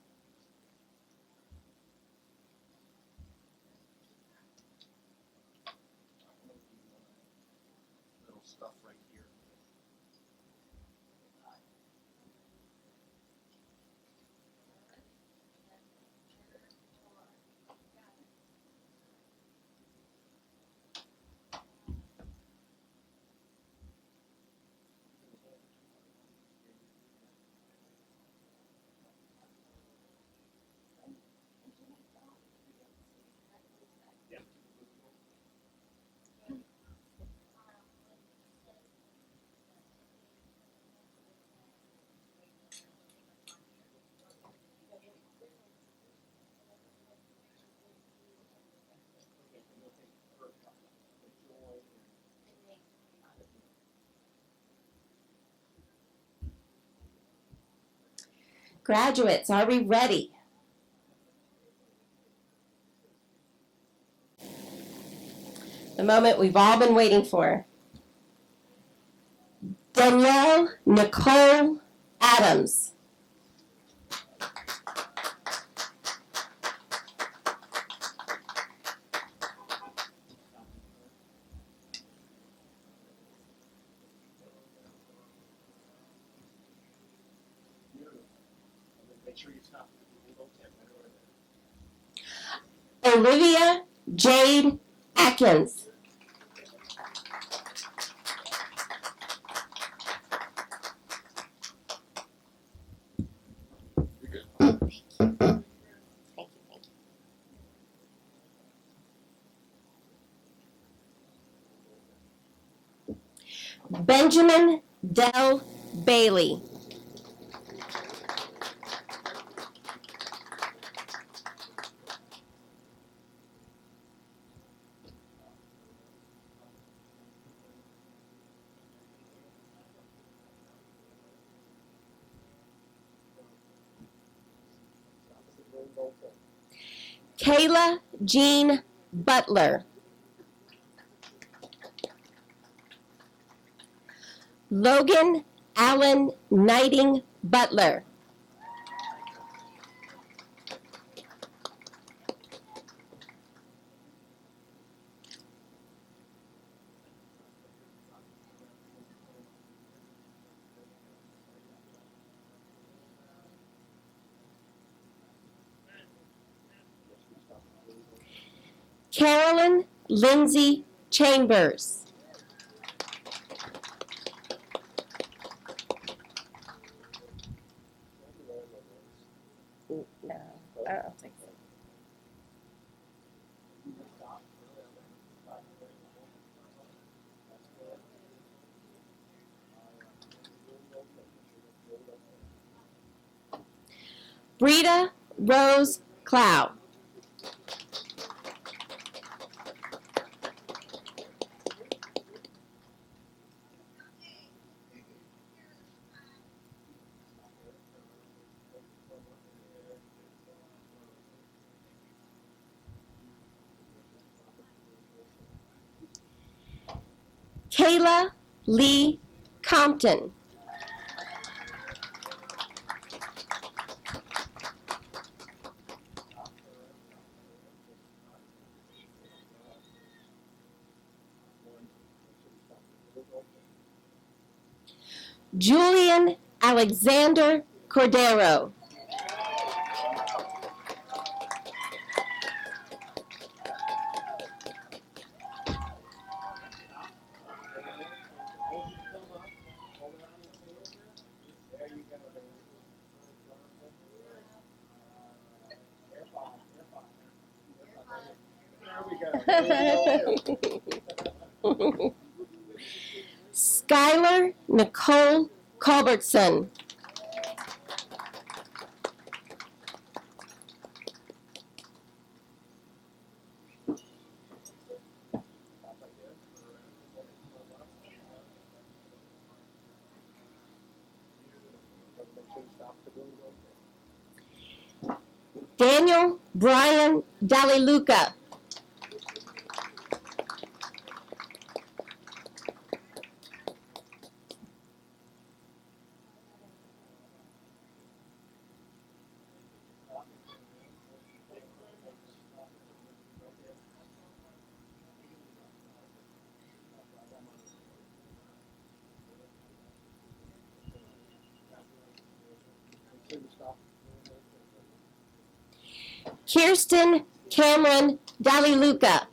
Little stuff right here. Graduates, are we ready? The moment we've all been waiting for. Danielle Nicole Adams. Olivia Jade Atkins. Benjamin Dell Bailey. Kayla Jean Butler. Logan Allen Knighting Butler. Carolyn Lindsay Chambers. No, I don't think so. Brita Rose Clow. Kayla Lee Compton. Julian Alexander Cordero. Skylar Nicole Culbertson. Daniel Brian Daliluca. Kirsten Cameron Daliluca.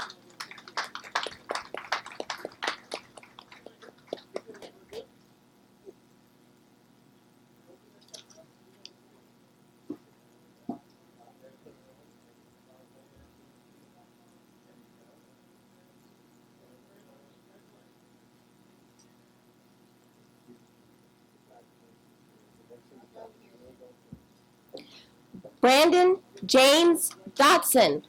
Brandon James Dotson.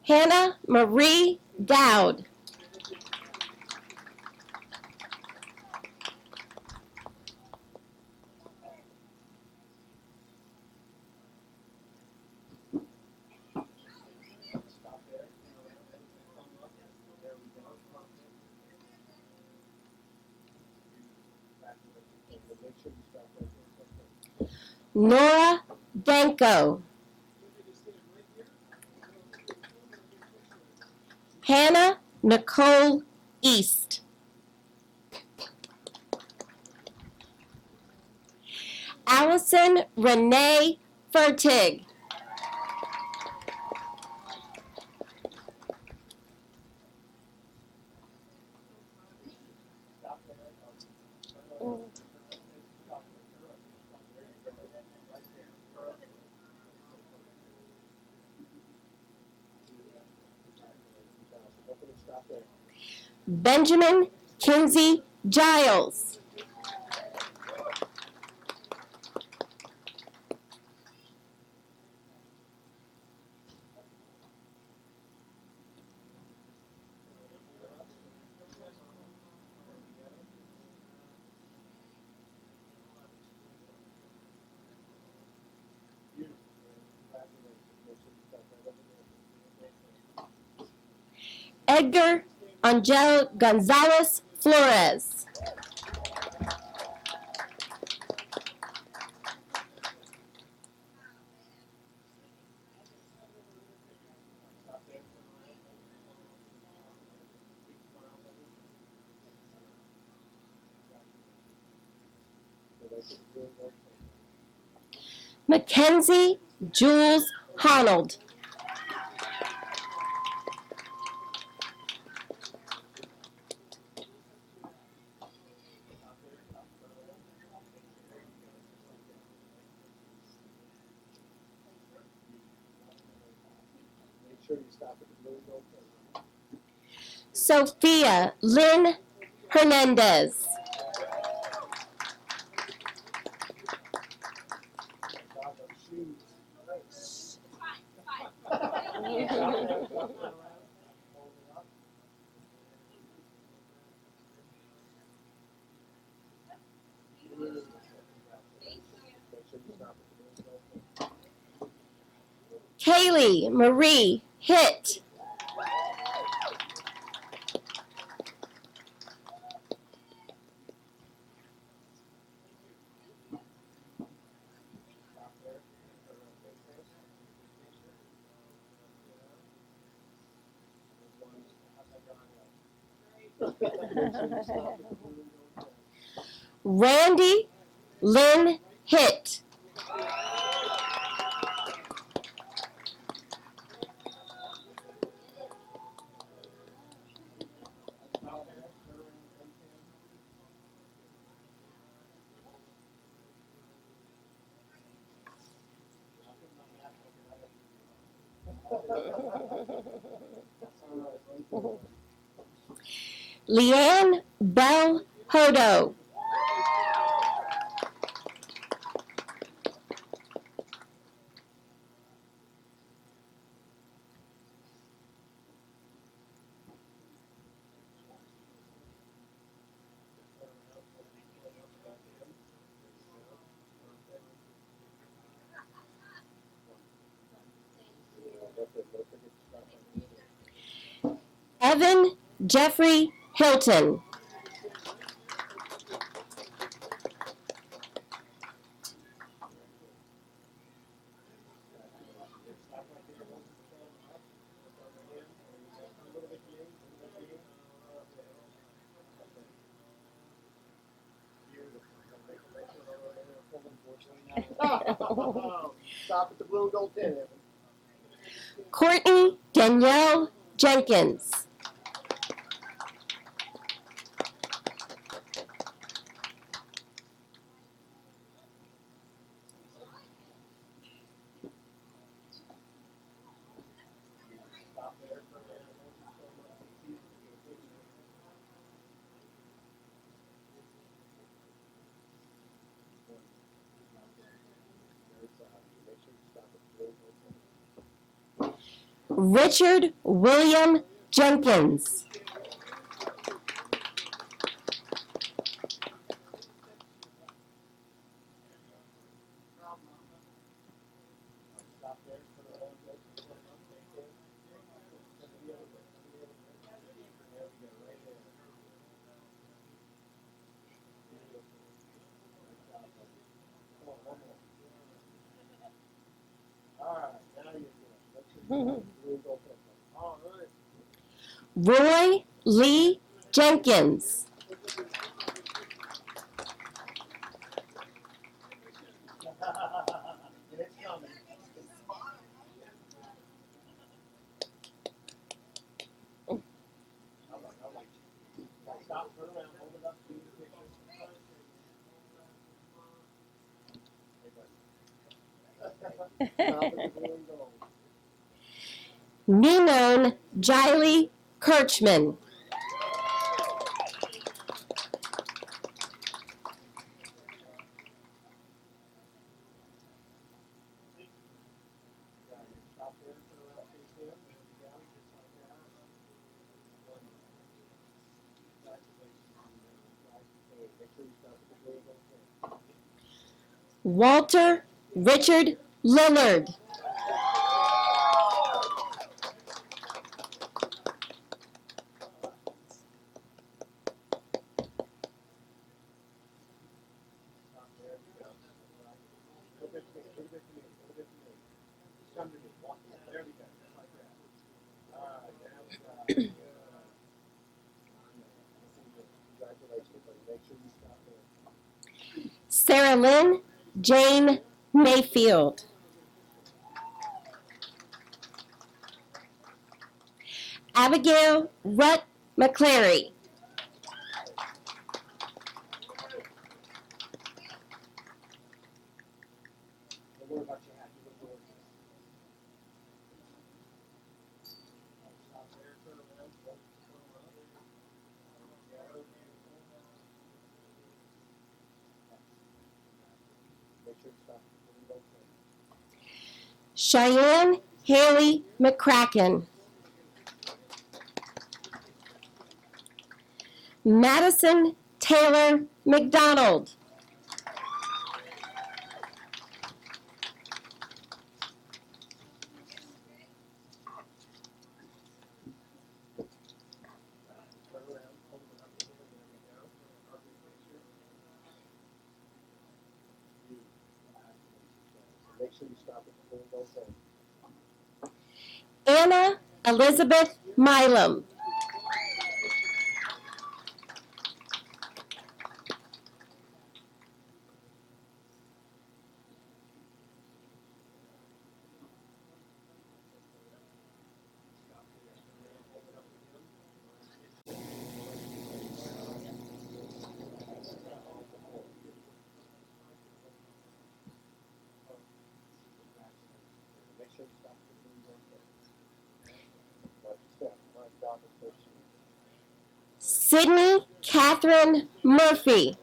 Hannah Marie Dowd. Nora Danko. Hannah Nicole East. Allison Renee Fertig. Benjamin Kinsey Giles. Edgar Angel Gonzalez Flores. Mackenzie Jules Honnold. Sophia Lynn Hernandez. Kaylee Marie Hitt. Randy Lynn Hitt. Leanne Bell Hodo. Evan Jeffrey Hilton. Stop at the blue and gold pin, Evan. Courtney Danielle Jenkins. Richard William Jenkins. Roy Lee Jenkins. Ninon Jiley Kirchman. Walter Richard Lillard. Sarah Lynn Jane Mayfield. Abigail Rutt McClary. Cheyenne Haley McCracken. Madison Taylor McDonald. Anna Elizabeth Milam. Sydney Catherine Murphy.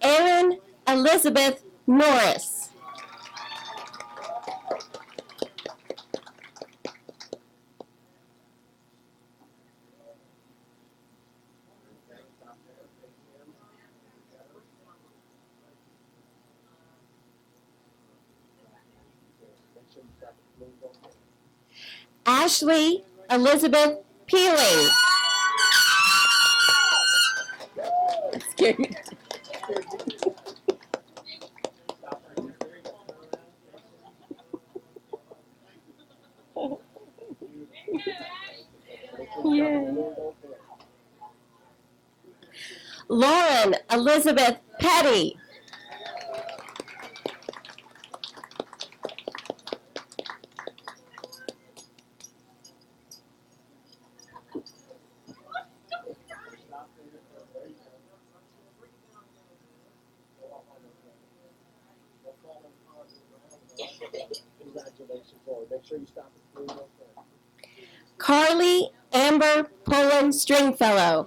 Erin Elizabeth Norris. Ashley Elizabeth Peeling. That scared me. Lauren Elizabeth Petty. Carly Amber Pullen Stringfellow.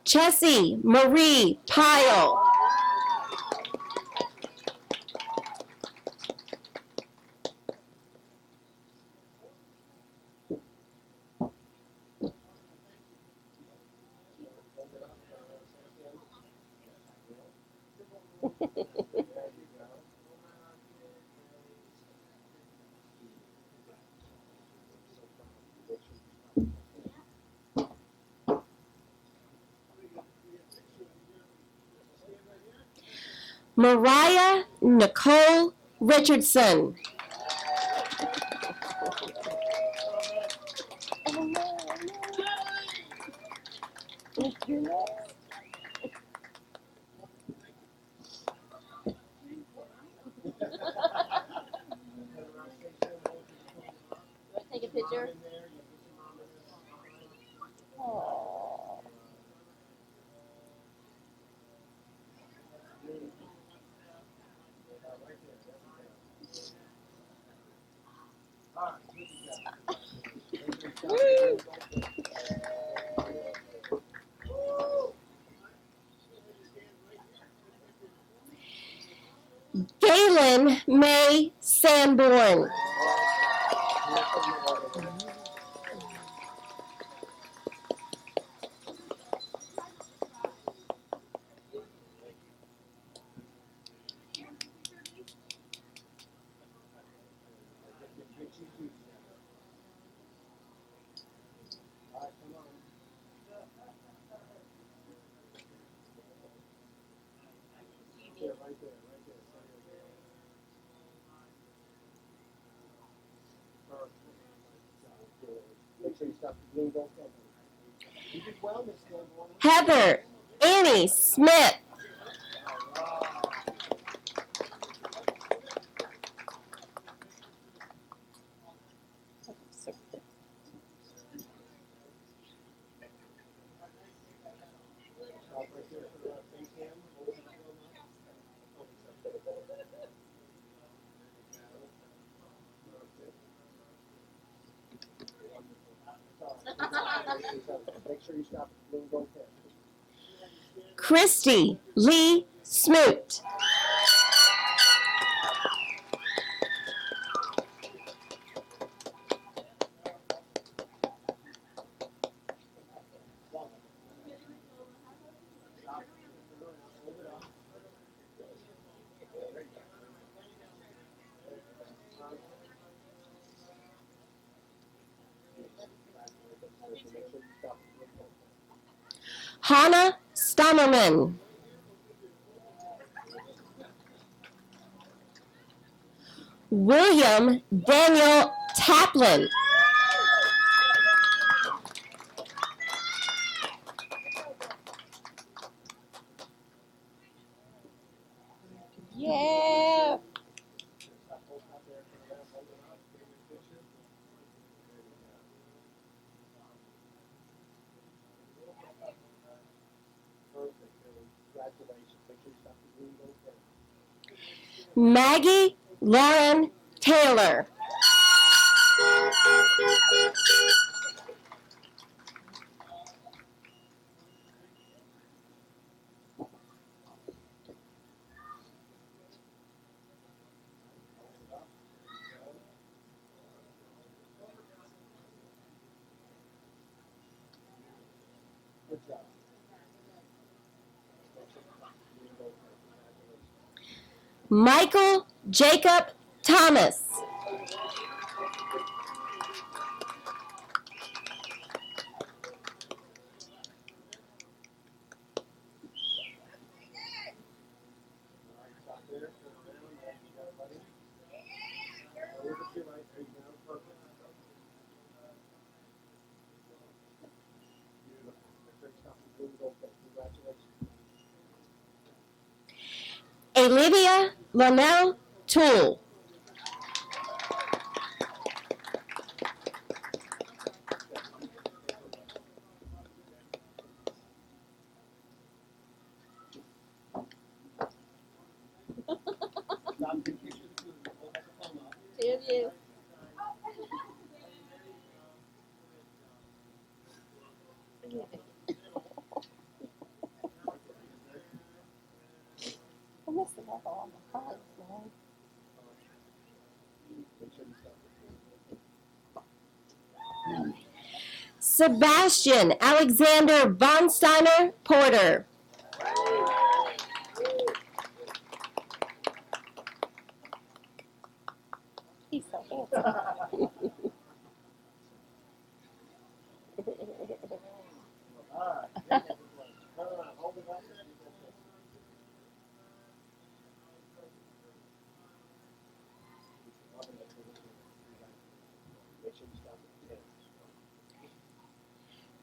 Chessie Marie Pyle. Mariah Nicole Richardson. Take a picture. Galen May Sanborn. Heather Annie Smith. Christy Lee Smoot. Hannah Stammerman. William Daniel Taplin. Yeah. Maggie Lauren Taylor. Michael Jacob Thomas. Olivia Lonell Toole. Sebastian Alexander Von Steiner Porter. He's so handsome.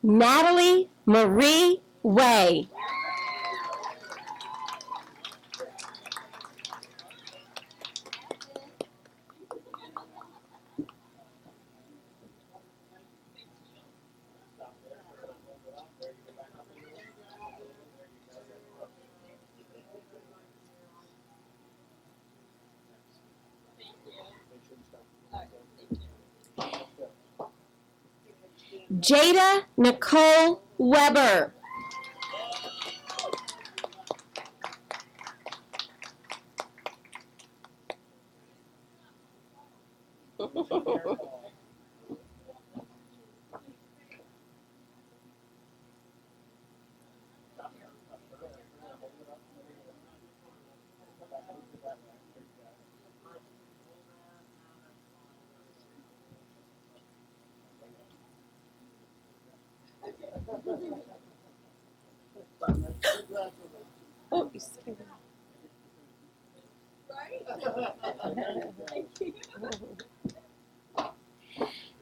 Natalie Marie Way. Jada Nicole Weber. Oh, you scared me.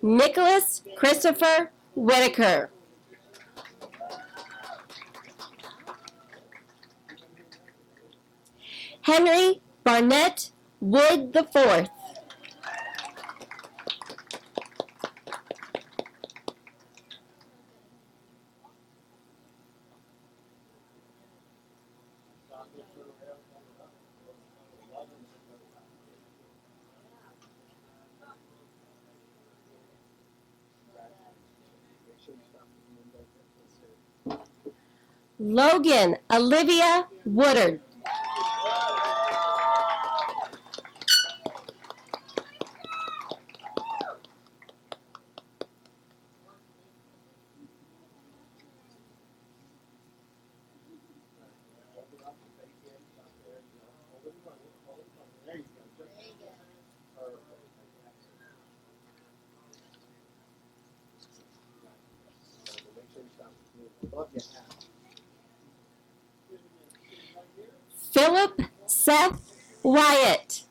Nicholas Christopher Whitaker. Henry Barnett Wood IV. Logan Olivia Woodard. Philip Seth Wyatt.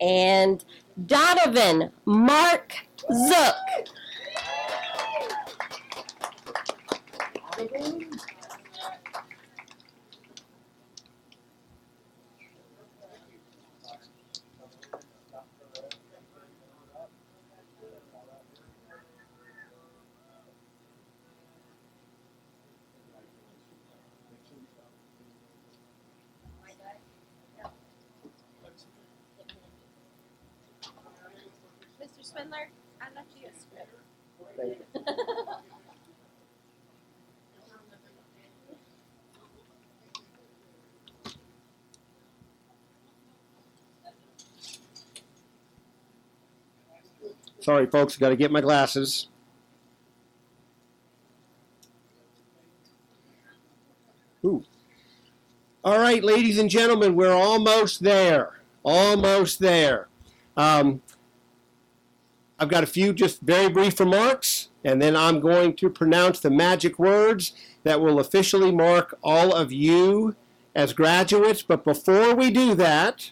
And Donovan Mark Zook. Mr. Swindler, I left you a script. Sorry, folks, got to get my glasses. Ooh. All right, ladies and gentlemen, we're almost there. Almost there. I've got a few just very brief remarks, and then I'm going to pronounce the magic words that will officially mark all of you as graduates. But before we do that,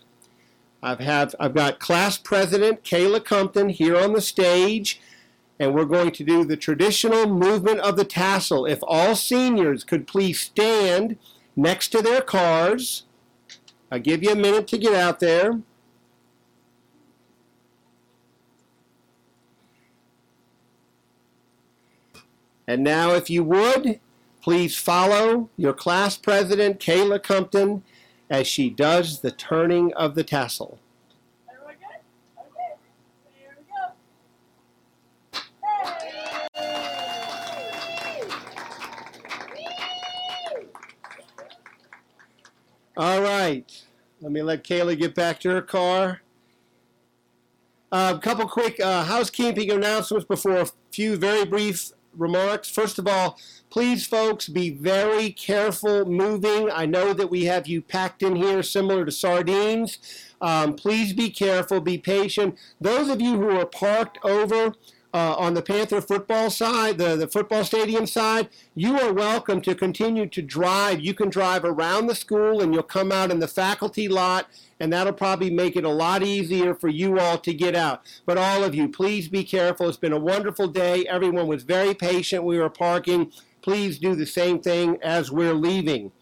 I've got Class President Kayla Compton here on the stage, and we're going to do the traditional movement of the tassel. If all seniors could please stand next to their cars. I'll give you a minute to get out there. And now, if you would, please follow your class president, Kayla Compton, as she does the turning of the tassel. Everyone good? Okay. Here we go. All right. Let me let Kayla get back to her car. A couple quick housekeeping announcements before a few very brief remarks. First of all, please, folks, be very careful moving. I know that we have you packed in here similar to sardines. Please be careful, be patient. Those of you who are parked over on the Panther football side, the football stadium side, you are welcome to continue to drive. You can drive around the school and you'll come out in the faculty lot, and that'll probably make it a lot easier for you all to get out. But all of you, please be careful. It's been a wonderful day. Everyone was very patient. We were parking. Please do the same thing as we're leaving.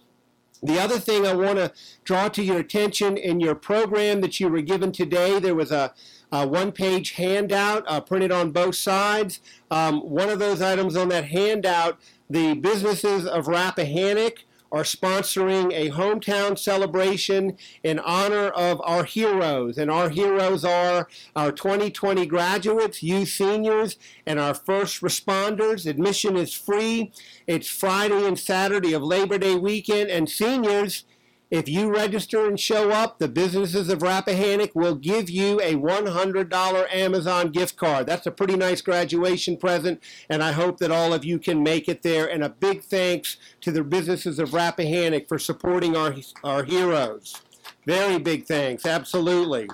The other thing I want to draw to your attention, in your program that you were given today, there was a one-page handout printed on both sides. One of those items on that handout, the businesses of Rappahannock are sponsoring a hometown celebration in honor of our heroes. And our heroes are our 2020 graduates, you seniors, and our first responders. Admission is free. It's Friday and Saturday of Labor Day weekend. And seniors, if you register and show up, the businesses of Rappahannock will give you a $100 Amazon gift card. That's a pretty nice graduation present, and I hope that all of you can make it there. And a big thanks to the businesses of Rappahannock for supporting our heroes. Very big thanks, absolutely.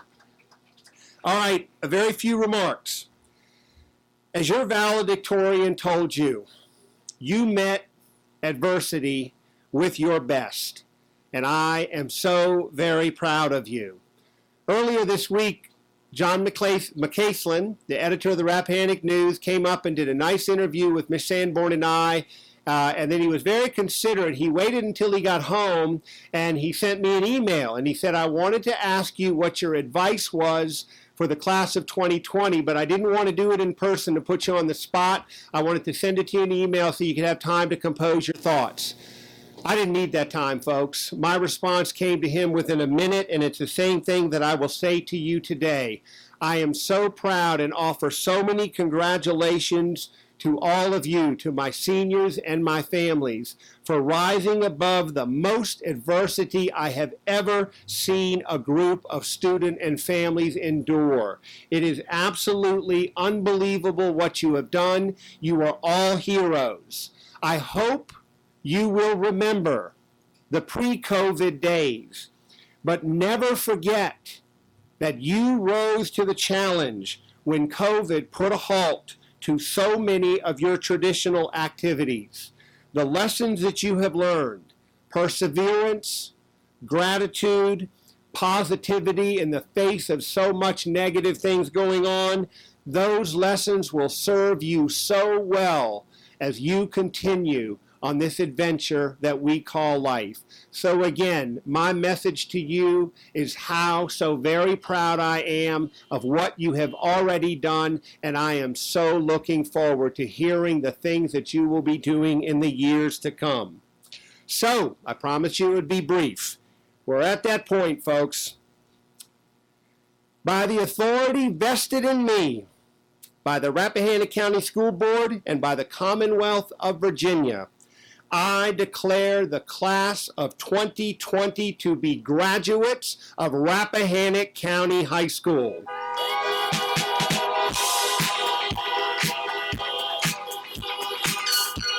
All right, a very few remarks. As your valedictorian told you, you met adversity with your best. And I am so very proud of you. Earlier this week, John McCaslin, the editor of the Rappahannock News, came up and did a nice interview with Miss Sanborn and I, And then he was very considerate. He waited until he got home, and he sent me an email. And he said, I wanted to ask you what your advice was for the class of 2020, but I didn't want to do it in person to put you on the spot. I wanted to send it to you in email so you could have time to compose your thoughts. I didn't need that time, folks. My response came to him within a minute, and it's the same thing that I will say to you today. I am so proud and offer so many congratulations to all of you, to my seniors and my families, for rising above the most adversity I have ever seen a group of student and families endure. It is absolutely unbelievable what you have done. You are all heroes. I hope you will remember the pre-COVID days, but never forget that you rose to the challenge when COVID put a halt to so many of your traditional activities. The lessons that you have learned, perseverance, gratitude, positivity in the face of so much negative things going on, those lessons will serve you so well as you continue on this adventure that we call life. So again, my message to you is how so very proud I am of what you have already done, and I am so looking forward to hearing the things that you will be doing in the years to come. So, I promised you it would be brief. We're at that point, folks. By the authority vested in me by the Rappahannock County School Board and by the Commonwealth of Virginia, I declare the class of 2020 to be graduates of Rappahannock County High School.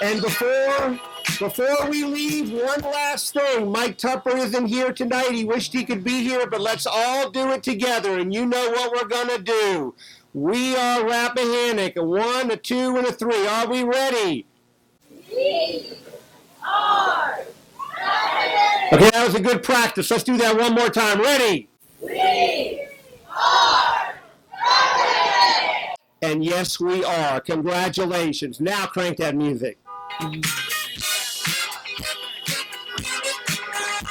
And before we leave, one last thing. Mike Tupper isn't here tonight. He wished he could be here, but let's all do it together, and you know what we're going to do. We are Rappahannock, a 1, a 2, and a 3. Are we ready? Okay, that was a good practice. Let's do that one more time. Ready? We are Rappahannock. And yes, we are. Congratulations. Now crank that music.